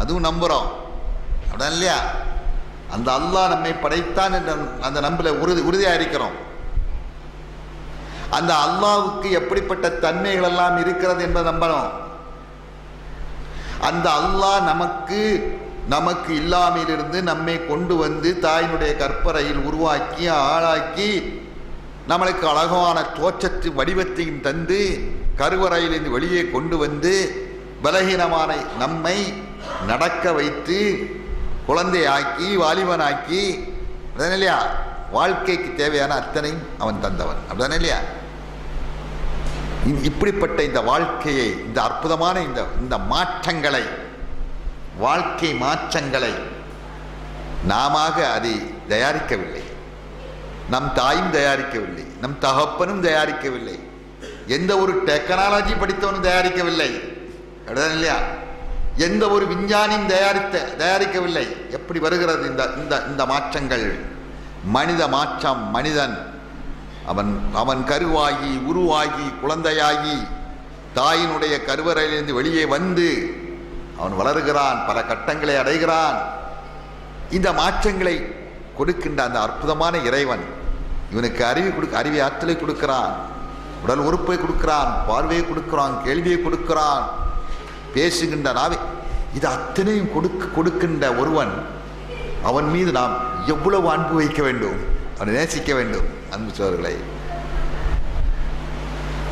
அதுவும் நம்புகிறோம். அப்படிதான் இல்லையா? அந்த அல்லாஹ் நம்மை படைத்தான் என்ற அந்த நம்பில் உறுதியாக இருக்கிறோம். அந்த அல்லாஹ்வுக்கு எப்படிப்பட்ட தன்மைகள் எல்லாம் இருக்கிறது என்பதை நம்பணும். அந்த அல்லாஹ் நமக்கு இல்லாமையிலிருந்து நம்மை கொண்டு வந்து தாயினுடைய கற்பறையில் உருவாக்கி ஆளாக்கி நம்மளுக்கு அழகான தோற்றத்து வடிவத்தையும் தந்து கருவறையிலிருந்து வெளியே கொண்டு வந்து பலகீனமான நம்மை நடக்க வைத்து குழந்தையாக்கி வாலிபனாக்கி, அப்படிதானே இல்லையா? வாழ்க்கைக்கு தேவையான அத்தனையும் அவன் தந்தவன். அப்படிதானே இல்லையா? இப்படிப்பட்ட இந்த வாழ்க்கையை, இந்த அற்புதமான இந்த மாற்றங்களை, வாழ்க்கை மாற்றங்களை நாம அதை தயாரிக்கவில்லை. நம் தாயும் தயாரிக்கவில்லை, நம் தகப்பனும் தயாரிக்கவில்லை, எந்த ஒரு டெக்னாலஜி படித்தவனும் தயாரிக்கவில்லை. அப்படிதான் இல்லையா? எந்த ஒரு விஞ்ஞானியும் தயாரிக்கவில்லை. எப்படி வருகிறது இந்த மாற்றங்கள்? மனித மாற்றம். மனிதன் அவன் கருவாகி உருவாகி குழந்தையாகி தாயினுடைய கருவறையிலிருந்து வெளியே வந்து அவன் வளருகிறான், பல கட்டங்களை அடைகிறான். இந்த மாற்றங்களை கொடுக்கின்ற அந்த அற்புதமான இறைவன் இவனுக்கு அறிவை ஆற்றலை கொடுக்கிறான், உடல் உறுப்பை கொடுக்கிறான், பார்வையை கொடுக்கிறான், கேள்வியை கொடுக்கிறான், பேசுகின்ற நாவை. இது அத்தனையும் கொடுக்கின்ற ஒருவன், அவன் மீது நாம் எவ்வளவு அன்பு வைக்க வேண்டும், அவனை நேசிக்க வேண்டும். அன்பு சோதர்களை,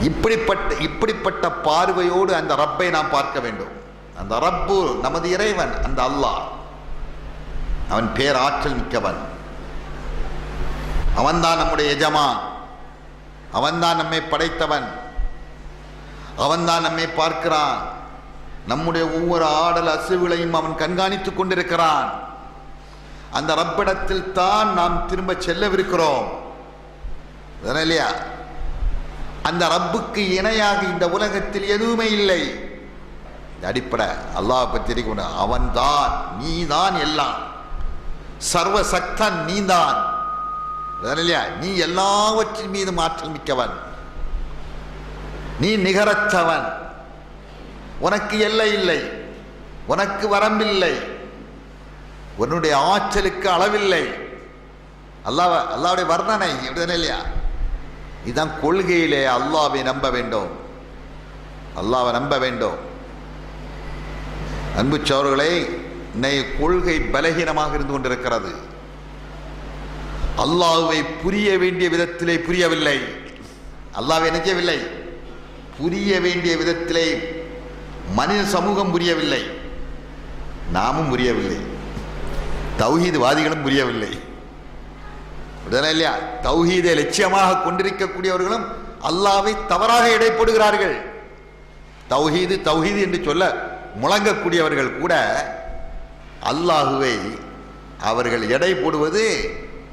இப்படிப்பட்ட பார்வையோடு அந்த ரப்பை நாம் பார்க்க வேண்டும். அந்த ரப்பு நமது இறைவன், அந்த அல்லாஹ், அவன் பேராற்றல் மிக்கவன். அவன்தான் நம்முடைய எஜமான், அவன்தான் நம்மை படைத்தவன், அவன்தான் நம்மை பார்க்கிறான். நம்முடைய ஒவ்வொரு ஆடல் அசைவுகளையும் அவன் கண்காணித்துக் கொண்டிருக்கிறான். அந்த ரப்பிடத்தில் தான் நாம் திரும்ப செல்லவிருக்கிறோம் இல்லையா? அந்த ரப்புக்கு இணையாக இந்த உலகத்தில் எதுவுமே இல்லை. அடிப்படை அல்லாஹ் பற்றி அவன்தான், நீதான் எல்லாம், சர்வசக்தன் நீதான் இல்லையா? நீ எல்லாவற்றின் மீது ஆற்றல் மிக்கவன், நீ நிகரற்றவன், உனக்கு எல்லை இல்லை, உனக்கு வரம்பில்லை, உன்னுடைய ஆற்றலுக்கு அளவில்லை. அல்லாஹ்வுடைய வர்ணனை இல்லையா? இதுதான் கொள்கையிலே அல்லாஹ்வை நம்ப வேண்டும், அல்லாஹ்வை நம்ப வேண்டும். அன்பு சகோதரர்களே, இன்னைய கொள்கை பலகீனமாக இருந்து கொண்டிருக்கிறது. அல்லாஹ்வை புரிய வேண்டிய விதத்திலே புரியவில்லை. அல்லாஹ்வை நினைக்கவில்லை, புரிய வேண்டிய விதத்திலே மனித சமூகம் புரியவில்லை, நாமும் புரியவில்லை, தௌஹீத்வாதிகளும் புரியவில்லை இல்லையா? தௌஹீதை லட்சியமாக கொண்டிருக்கக்கூடியவர்களும் அல்லாஹ்வை தவறாக எடை போடுகிறார்கள். தௌஹீது தௌஹீது என்று சொல்ல முழங்கக்கூடியவர்கள் கூட அல்லாஹுவை அவர்கள் எடை போடுவது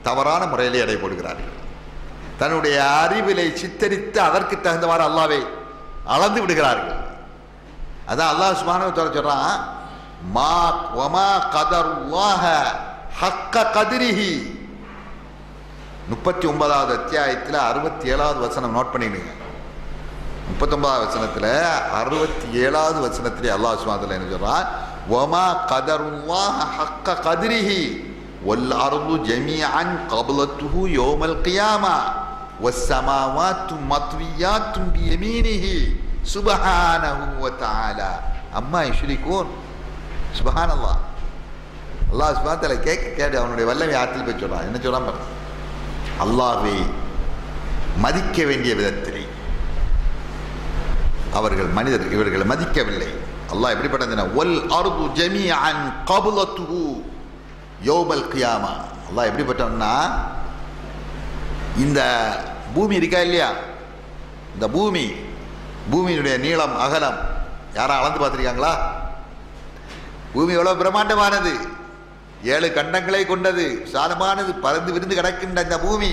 தவறான முறையில் எடை போடுகிறார்கள். தன்னுடைய அறிவிலை சித்தரித்து அதற்கு தகுந்தவாறு அல்லாஹ்வை அளந்து விடுகிறார்கள். அதான் அல்லாஹ் சுப்ஹானஹு வ தஆலா சொல்றான், மா வமா கதருல்லாஹ ஹக்க கதிரிஹி. 39வது அத்தியாயத்தில் 67வது வசனம் நோட் பண்ணிடுங்க. 39வது வசனத்தில் 67வது வசனத்திலே அல்லாஹ் சுப்ஹானஹு வ தஆலா என்ன சொல்றான்? வமா கதருல்லாஹ ஹக்க கதிரிஹி வல் அர்து ஜமீஅன் கப்லத்துஹு யௌமல் கியாமா வஸ்ஸமாவாத்து மத்வியாத்துன் பியமீனிஹி சுப்ஹானஹு வ தஆலா அம்மா யுஷ்ரிகூன். சுப்ஹானல்லாஹ். அல்லாஹ் சுப்ஹானஹு வ தஆலா கேட்டு அவனுடைய வல்லமை ஆற்றல் போய் சொல்றான். என்ன சொல்றான் பாருங்க, அல்லாஹ்வை மதிக்க வேண்டிய விதத்திலே அவர்கள் மனிதர்கள் இவர்களை மதிக்கவில்லை. அல்லாஹ் எப்படிப்பட்டதுன்னா, வல் அர்து ஜமீஅன் கப்லத்துஹு யௌமல் கியாமா. அல்லாஹ் எப்படிப்பட்டவன்னா, இந்த பூமி இருக்கா இல்லையா, இந்த பூமியினுடைய நீளம் அகலம் யாரும் அளந்து பார்த்துருக்காங்களா? பூமி எவ்வளவு பிரம்மாண்டமானது, 7 கண்டங்களை கொண்டது, சாதமானது, பறந்து விருந்து கிடக்கின்ற இந்த பூமி.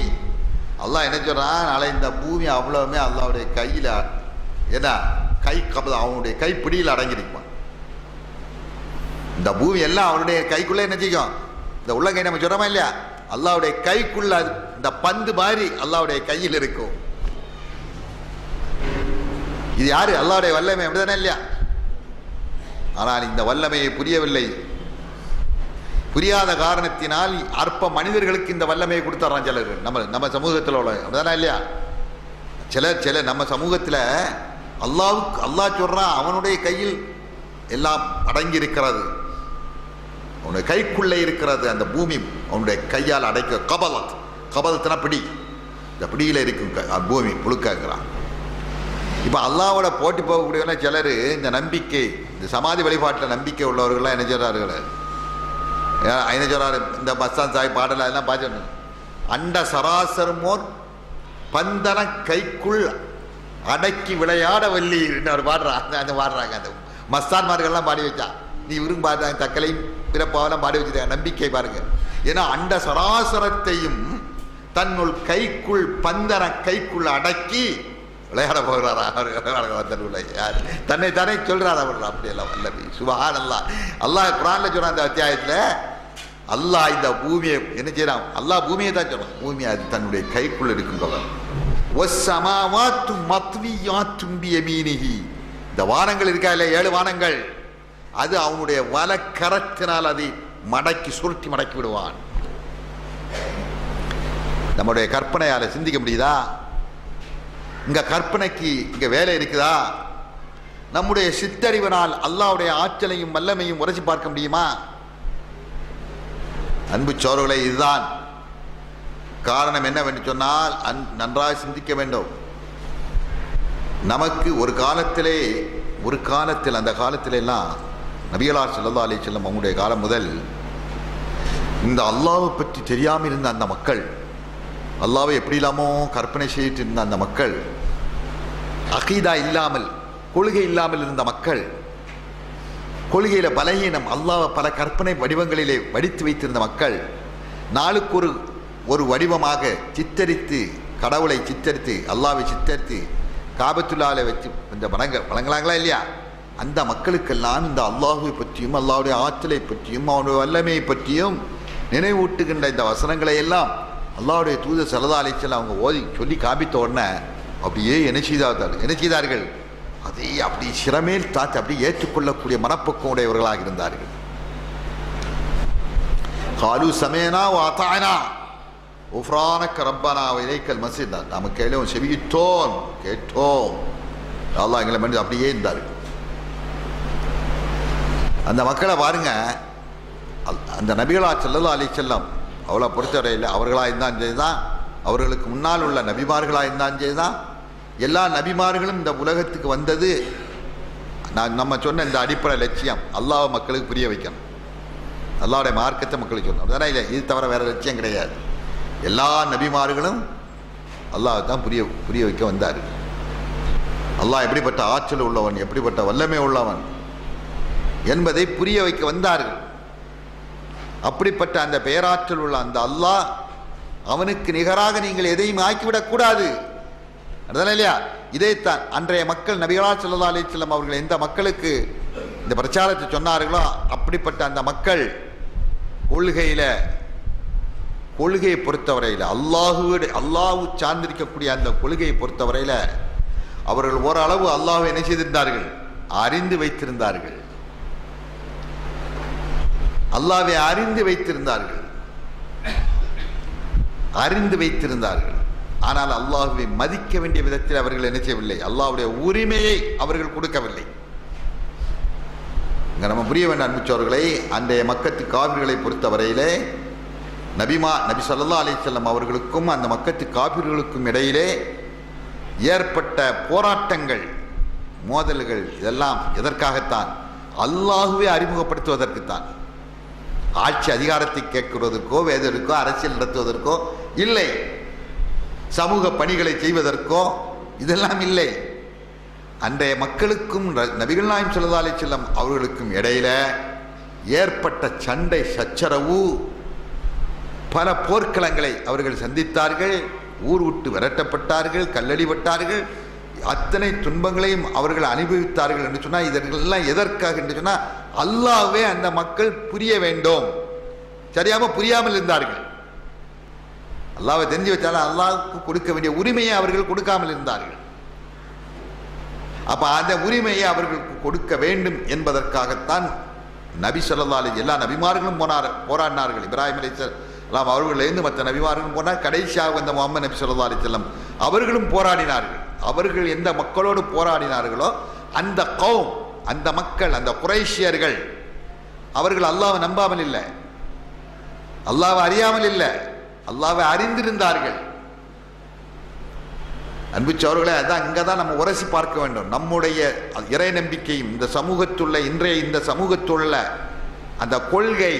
அல்லாஹ் என்ன சொல்றான், நாளை இந்த பூமி அவ்வளவுமே அல்லாஹ்வுடைய கையில், ஏன்னா கை கபல் அவனுடைய கைப்பிடியில் அடங்கியிருப்பான். இந்த பூமி எல்லாம் அவனுடைய கைக்குள்ள என்ன செய்யும்? இந்த உள்ளங்கை நம்ம சொல்றோமா இல்லையா, அல்லாஹ்வுடைய கைக்குள்ள இந்த பந்து மாதிரி அல்லாஹ்வுடைய கையில் இருக்கும். இது யாரு? அல்லாஹ்வுடைய வல்லமை, அப்படிதானே இல்லையா? ஆனால் இந்த வல்லமையை புரியவில்லை. புரியாத காரணத்தினால் அற்ப மனிதர்களுக்கு இந்த வல்லமையை கொடுத்துறான் சிலர். நம்ம சமூகத்தில் உள்ள, அப்படிதானே இல்லையா? சில நம்ம சமூகத்தில் அல்லாஹ் சொல்றான், அவனுடைய கையில் எல்லாம் அடங்கி இருக்கிறது, அவனுடைய கைக்குள்ளே இருக்கிறது அந்த பூமி, அவனுடைய கையால் அடைக்க. கபலத்தினா பிடி, இந்த பிடியில் இருக்கும் பூமி புழுக்கிறான். இப்போ அல்லாவோட போட்டி போகக்கூடியவன சிலர் இந்த நம்பிக்கை, இந்த சமாதி வழிபாட்டில் நம்பிக்கை உள்ளவர்கள்லாம் என்ன சொல்றார்கள், என்ன சொல்றாரு, இந்த மஸ்தான் சாய் பாடல் அதெல்லாம் பார்த்து, அண்ட சராசரமோர் பந்தன கைக்குள் அடக்கி விளையாட வள்ளி பாடுறாங்க. அந்த மஸ்தான்மார்கள்லாம் பாடி வச்சா, நீ விரும்ப பாடுறாங்க, தக்கலையும் பிறப்பாவெல்லாம் பாடி வச்சுருக்காங்க. நம்பிக்கை பாருங்க. ஏன்னா அண்ட சராசரத்தையும் தன்னுள் கைக்குள் பந்தன கைக்குள் அடக்கி விளையாட போகிறாரா யார்? தன்னை தானே சொல்றாரு அவர்கள். அப்படியெல்லாம் வல்லமை. சுப்ஹானல்லாஹ். அல்லாஹ் குர்ஆன்ல சொல்றான் அந்த அத்தியாயத்தில், அல்லாஹ் இந்த பூமியை என்ன செய்யறான்? அல்லாஹ் பூமியை தான் சொல்றான், பூமி அது தன்னுடைய கைக்குள் இருக்கின்றவர். வஸ்ஸமாவாத்து மத்வியாத்துன் பியமீனிஹி. இந்த வானங்கள் இருக்கா இல்லை, 7 வானங்கள், அது அவனுடைய வலக்கரத்தினால் அதை மடக்கி சுருட்டி மடக்கி விடுவான். நம்முடைய கற்பனையால சிந்திக்க முடியுதா? இங்க கற்பனைக்கு இங்க வேலை இருக்குதா? நம்முடைய சித்தறிவனால் அல்லாஹ்வுடைய ஆற்றலையும் வல்லமையும் உரைச்சி பார்க்க முடியுமா? அன்பு சோழர்களை, இதுதான் காரணம். என்னவென்று சொன்னால், நன்றாக சிந்திக்க வேண்டும். நமக்கு ஒரு காலத்தில் அந்த காலத்திலெல்லாம் நபிகளார் ஸல்லல்லாஹு அலைஹி வஸல்லம் அவங்களுடைய காலம் முதல் இந்த அல்லாஹ்வை பற்றி தெரியாமல் இருந்த அந்த மக்கள், அல்லாஹ்வை எப்படி இல்லாமோ கற்பனை செய்துட்டு இருந்த அந்த மக்கள், அகீதா இல்லாமல் கொள்கை இல்லாமல் இருந்த மக்கள், கொள்கையில பலகீனம், அல்லாஹ்வை பல கற்பனை வடிவங்களிலே வடித்து வைத்திருந்த மக்கள், நாளுக்கு ஒரு வடிவமாக சித்தரித்து, கடவுளை சித்தரித்து, அல்லாஹ்வை சித்தரித்து காபத்துல்லாஹ்ல வச்சு கொஞ்சம் வணங்கலாங்களா இல்லையா? அந்த மக்களுக்கெல்லாம் இந்த அல்லாஹ்வை பற்றியும் அல்லாஹ்வுடைய ஆற்றலை பற்றியும் அவனுடைய வல்லமையை பற்றியும் நினைவூட்டுகின்ற இந்த வசனங்களை எல்லாம் அல்லாஹ்வுடைய தூதர் ஸல்லல்லாஹு அலைஹி வஸல்லம் அவங்க ஓதி சொல்லி காமித்த உடனே அப்படியே என்ன செய்தார்கள்? அதை அப்படி சிரமேல் தாத்தி அப்படி ஏற்றுக்கொள்ளக்கூடிய மனப்பக்குவம் உடையவர்களாக இருந்தார்கள். காலு சமேனா வாத்தானா உஃப்ரானக ரப்பனா இலைக்கல் மஸீர், நாம் செவியிட்டோம் கேட்டோம் அல்லாஹ் எங்களை மனித அப்படியே இருந்தார்கள். அந்த மக்களை பாருங்க, அந்த நபிகளார் ஸல்லல்லாஹு அலைஹி வஸல்லம் அவளை பொறுத்தவரையில் அவர்களாக இருந்தாலும் சரிதான், அவர்களுக்கு முன்னால் உள்ள நபிமார்களாக இருந்தாலும் சரிதான், எல்லா நபிமார்களும் இந்த உலகத்துக்கு வந்தது நம்ம சொன்ன இந்த அடிப்படை லட்சியம் அல்லாஹ் மக்களுக்கு புரிய வைக்கணும், அல்லாஹ்வுடைய மார்க்கத்தை மக்களுக்கு சொல்லணும். அதனால் இல்லை, இது தவிர வேறு லட்சியம் கிடையாது. எல்லா நபிமார்களும் அல்லாஹ் தான் புரிய வைக்க வந்தார். அல்லாஹ் எப்படிப்பட்ட ஆற்றல் உள்ளவன், எப்படிப்பட்ட வல்லமை உள்ளவன் என்பதை புரிய வைக்க வந்தார்கள். அப்படிப்பட்ட அந்த பேராற்றல் உள்ள அந்த அல்லாஹ், அவனுக்கு நிகராக நீங்கள் எதையும் ஆக்கிவிடக்கூடாது. அதுதானே இல்லையா? இதைத்தான் அன்றைய மக்கள் நபிகளார் ஸல்லல்லாஹு அலைஹி வஸல்லம் அவர்கள் எந்த மக்களுக்கு இந்த பிரச்சாரத்தை சொன்னார்களோ அப்படிப்பட்ட அந்த மக்கள் கொள்கையை பொறுத்தவரையில் அல்லாஹ் சார்ந்திருக்கக்கூடிய அந்த கொள்கையை பொறுத்தவரையில் அவர்கள் ஓரளவு அல்லாஹ்வை என்ன செய்திருந்தார்கள்? அறிந்து வைத்திருந்தார்கள். அல்லாஹ்வை அறிந்து வைத்திருந்தார்கள். ஆனால் அல்லாஹ்வை மதிக்க வேண்டிய விதத்தில் அவர்கள் என்ன செய்யவில்லை? அல்லாஹ்வுடைய உரிமையை அவர்கள் கொடுக்கவில்லை. இங்க நம்ம புரிய வேண்டிய அன்புச்சோர்களை, அன்றைய மக்கத்து காபிர்களை பொறுத்தவரையிலே நபி ஸல்லல்லாஹு அலைஹி வஸல்லம் அவர்களுக்கும் அந்த மக்கத்து காபிர்களுக்கும் இடையிலே ஏற்பட்ட போராட்டங்கள், மோதல்கள் இதெல்லாம் எதற்காகத்தான்? அல்லாஹ்வை அறிமுகப்படுத்துவதற்குத்தான். ஆட்சி அதிகாரத்தை கேட்கிறதற்கோ, வேதற்கோ, அரசியல் நடத்துவதற்கோ இல்லை, சமூக பணிகளை செய்வதற்கோ இதெல்லாம் இல்லை. அன்றைய மக்களுக்கும் நபிகள் நாயகம் ஸல்லல்லாஹு அலைஹி வஸல்லம் அவர்களுக்கும் இடையில ஏற்பட்ட சண்டை சச்சரவு, பல போர்க்களங்களை அவர்கள் சந்தித்தார்கள், ஊர் விட்டு விரட்டப்பட்டார்கள், கல்லடிபட்டார்கள், அத்தனை துன்பங்களையும் அவர்கள் அனுபவித்தார்கள் என்று சொன்னால் இதெல்லாம் எதற்காக என்று சொன்னால் அல்லாஹ்வே அந்த மக்கள் புரிய வேண்டும். சரியாக புரியாமல் இருந்தார்கள். அல்லாஹ்வை தெரிஞ்சு வச்சாலும் அல்லாஹ்வுக்கு கொடுக்க வேண்டிய உரிமையை அவர்கள் கொடுக்காமல் இருந்தார்கள். அப்ப அந்த உரிமையை அவர்களுக்கு கொடுக்க வேண்டும் என்பதற்காகத்தான் நபி ஸல்லல்லாஹு அலைஹி எல்லா நபிமார்களும் போராடினார்கள். இப்ராஹிம் அலைஹிஸ்ஸலாம் அவர்களிலிருந்து மற்ற நபிமார்களும் போனார். கடைசியாக வந்த முஹம்மது நபி ஸல்லல்லாஹு அலைஹி வஸல்லம் அவர்களும் போராடினார்கள். அவர்கள் எந்த மக்களோடு போராடினார்களோ அந்த கௌம், அந்த மக்கள், அந்த குறைஷியர்கள், அவர்கள் அல்லாஹ்வை நம்பாமல் இல்லை, அல்லாஹ்வை அறியாமல் இல்லை, அல்லாஹ்வை அறிந்திருந்தார்கள். அன்புச்சவர்களே, அதான் இங்கே தான் நம்ம உரசி பார்க்க வேண்டும். நம்முடைய இறை நம்பிக்கையும் இன்றைய இந்த சமூகத்துள்ள அந்த கொள்கை,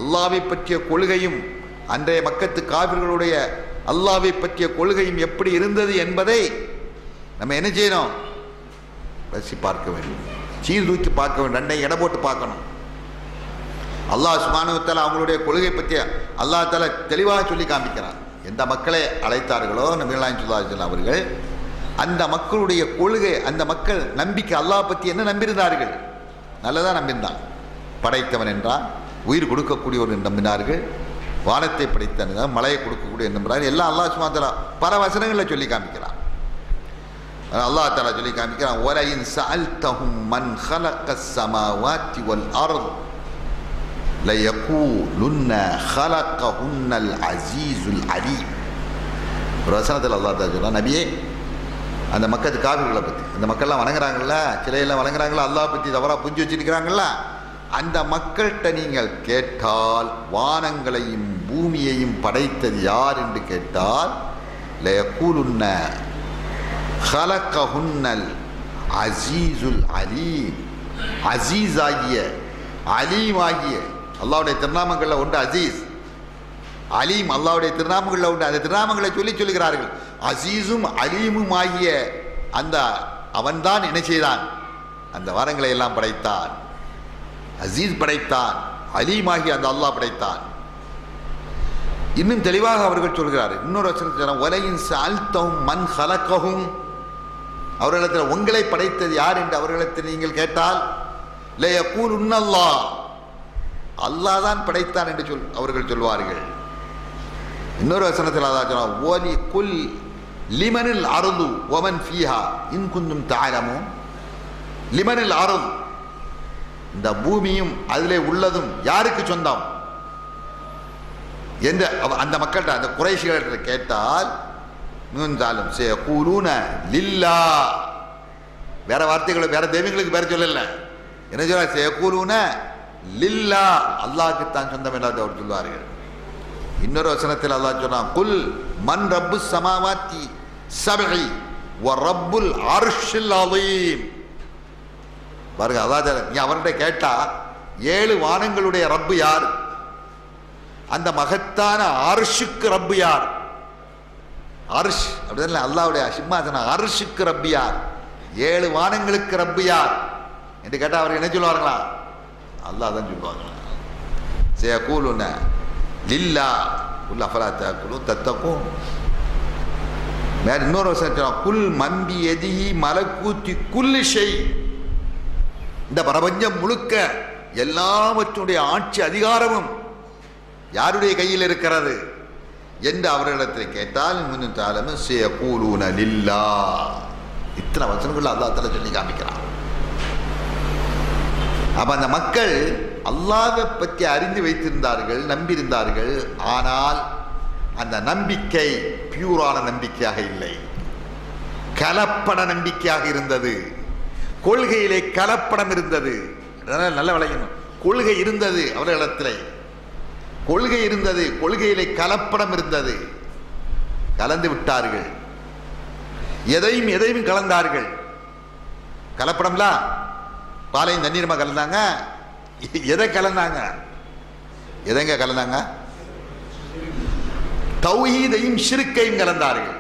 அல்லாஹ்வை பற்றிய கொள்கையும் அன்றைய மக்கத்து காபிர்களுடைய அல்லாஹ்வை பற்றிய கொள்கையும் எப்படி இருந்தது என்பதை நம்ம என்ன செய்யணும்? ரசி பார்க்க வேண்டும், சீர்தூக்கி பார்க்க வேண்டும், ரெண்டை எடை போட்டு பார்க்கணும். அல்லாஹ் சுப்ஹானஹு வ தஆலா அவங்களுடைய கொள்கை பற்றி அல்லாஹ் தஆலா தெளிவாக சொல்லி காமிக்கிறான். எந்த மக்களை அழைத்தார்களோ நபிகள் நாயகம் ஸல்லல்லாஹு அலைஹி வஸல்லம் அவர்கள், அந்த மக்களுடைய கொள்கை, அந்த மக்கள் நம்பிக்கை, அல்லாஹ் பற்றி என்ன நம்பியிருந்தார்கள்? நல்லதாக நம்பியிருந்தான். படைத்தவன் என்றான், உயிர் கொடுக்கக்கூடியவர் என்று நம்பினார்கள், வானத்தை படைத்த மலையை கொடுக்கக்கூடிய நம்புகிறார்கள். எல்லாம் அல்லாஹ் சுப்ஹானஹு வ தஆலா பல வசனங்களில் சொல்லி காமிக்கிறான். அல்லாஹ் தஆலா சொல்லி காமிக்கிறான், வலஇன் சஅல்தஹும் மன் ஹலக்கஸ் ஸமாவாத்தி வல் அர்த் லயகூலுன்ன ஹலகஹுன்னல் அஸீஸுல் அலீம். ஒரு வசனத்தில் அல்லாஹ் தஆலா சொல்றான், நபியே அந்த மக்கத்து காபிர்களை பற்றி, அந்த மக்கள்லாம் வணங்குறாங்கல்ல, சிலையெல்லாம் வணங்குறாங்களா, அல்லாஹ் பற்றி தவறாக புரிஞ்சு வச்சுருக்கிறாங்களா, அந்த மக்கள்கிட்ட நீங்கள் கேட்டால் வானங்களையும் பூமியையும் படைத்தது யார் என்று கேட்டால் லயகூலுன்ன ஹலகஹுன்னல் அசீசுல் அலீம். அசீஸ் ஆகிய அலீம் ஆகிய அல்லாஹ்வுடைய திருநாமங்களில் ஒன்று அசீஸ், அலீம் அல்லாஹ்வுடைய திருநாமங்களில் உண்டு. அந்த திருநாமங்களை சொல்லுகிறார்கள். அசீஸும் அலீமும் ஆகிய அந்த அவன்தான் என்ன செய்தான்? அந்த வாரங்களை எல்லாம் படைத்தான். அசீஸ் படைத்தான், அலீம் ஆகிய அந்த அல்லாஹ் படைத்தான். இன்னும் தெளிவாக அவர்கள் சொல்கிறார்கள். இன்னொரு வசனத்தில் வலையின் சால்தவும் மண் ஹலக்ககும், அவர்களிடத்தில் உங்களை படைத்தது யார் என்று அவர்களிடத்தில் நீங்கள் கேட்டால் லயகூல் உன்னல்லாஹ், அல்லாஹ் தான் படைத்தான் என்று அவர்கள் சொல்வார்கள். இன்னொரு வசனத்தில் அல்லாஹ் சொன்னான் ஓலி குல் லிமனில் அருது ஒமன் ஃபீஹா இன் குந்தும் தஅலமூன். லிமனில் அருது, இந்த பூமியும் அதிலே உள்ளதும் யாருக்கு சொந்தம் என்று அந்த மக்கள்கிட்ட, அந்த குறைஷிகள்கிட்ட கேட்டால் இருந்தாலும் கூலூன லில்லா, வேற வார்த்தைகளை வேற தெய்வங்களுக்கு வேற சொல்லல. என்ன சொல்ற? கூலூன லில்லா, அல்லாஹ்க்கு தான் சொந்தம் என்று அவர் சொல்வார்கள். இன்னொரு வசனத்தில் அல்லாஹ் சொன்னான் குல் மன் ரப்பு சமாவாத்தி சபஇ வ ரப்புல் அர்ஷில் அலீம். பாருங்க, அதாவது நீ அவர்கிட்ட கேட்டா 7 வானங்களுடைய ரப்பு யார், அந்த மகத்தான அர்ஷுக்கு ரப்பு யார், அர்ஷ் அப்படின்னா அல்லாஹ்வுடைய சிம்மாசனம், அர்ஷுக்கு ரப்பு யார், 7 வானங்களுக்கு ரப்பு யார் என்று கேட்டால் அவர் என்ன சொல்லுவார்களா? அல்லாஹ் தான் சொல்லுவாங்களா. சயகூலுன லில்லா குல் அஃபலா தஅகுலூன் தத்தகூன். வேற இன்னொரு வசனம் குல் மன்பி யதிஹி மலக்கூத்தி குல்லி ஷை, இந்த பிரபஞ்சம் முழுக்க எல்லாவற்றுடைய ஆட்சி அதிகாரமும் யாருடைய கையில் இருக்கிறது என்று அவர்களிடத்தில் கேட்டால் இன்னும் தாலமு சயகூலுன லில்லா. இத்தனை வசனங்கள் அல்லாஹ் தஆலா சொல்லி காமிக்கிறான். அப்ப அந்த மக்கள் அல்லாஹ்வை பற்றி அறிந்து வைத்திருந்தார்கள், நம்பியிருந்தார்கள். ஆனால் அந்த நம்பிக்கை பியூரான நம்பிக்கையாக இல்லை, கலப்பட நம்பிக்கையாக இருந்தது. கொள்கையிலே கலப்படம் இருந்தது. நல்ல விளங்கணும், கொள்கை இருந்தது அவர்களிடத்தில், கொள்கை இருந்தது, கொள்கையிலே கலப்படம் இருந்தது. கலந்து விட்டார்கள், எதையும் கலந்தார்கள். கலப்படம்ல பாலையும் தண்ணீருமா கலந்தாங்க. எதை கலந்தாங்க? எதங்க கலந்தாங்க? தௌஹீதையும் ஷிர்க்கையும் கலந்தார்கள்.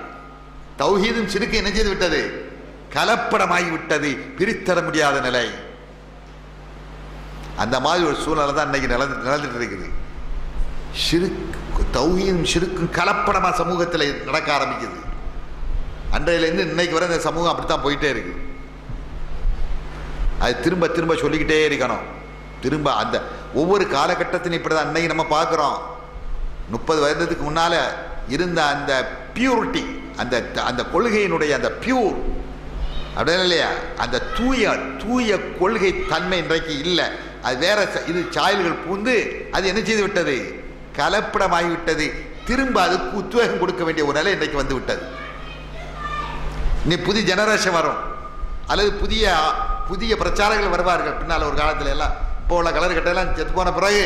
தௌஹீதும் ஷிர்க்கு என்ன செய்து விட்டது? கலப்படமாகி விட்டது, பிரித்தர முடியாத நிலை. அந்த மாதிரி ஒரு சூழ்நிலை தான் இன்னைக்கு நடந்துட்டு இருக்குது. தௌஹீதும் ஷிர்க்கும் கலப்படமா சமூகத்தில் நடக்க ஆரம்பிக்குது. அன்றையிலேருந்து இன்னைக்கு வரை இந்த சமூகம் அப்படித்தான் போயிட்டே இருக்கு. அது திரும்ப திரும்ப சொல்லிக்கிட்டே இருக்கணும். திரும்ப அந்த ஒவ்வொரு காலகட்டத்திலும் இப்படிதான் இன்னைக்கு நம்ம பார்க்குறோம். 30 வருடத்துக்கு முன்னால இருந்த அந்த பியூரிட்டி, அந்த அந்த கொள்கையினுடைய அந்த பியூர் அப்படின்னு இல்லையா, அந்த தூய கொள்கை தன்மை இன்றைக்கு இல்லை. அது வேற இது சாயல்கள் பூந்து அது என்ன செய்து விட்டது? கலப்படமாகிவிட்டது. திரும்ப அதுக்கு உத்வேகம் கொடுக்க வேண்டிய ஒரு நிலை இன்றைக்கு வந்து விட்டது. இனி புதிய ஜெனரேஷன் வரும், அல்லது புதிய பிரச்சாரங்கள் வருவார்கள் பின்னால். ஒரு காலத்தில் எல்லாம் இப்போ உள்ள கலர் கட்டையெல்லாம் செத்து போன பிறகு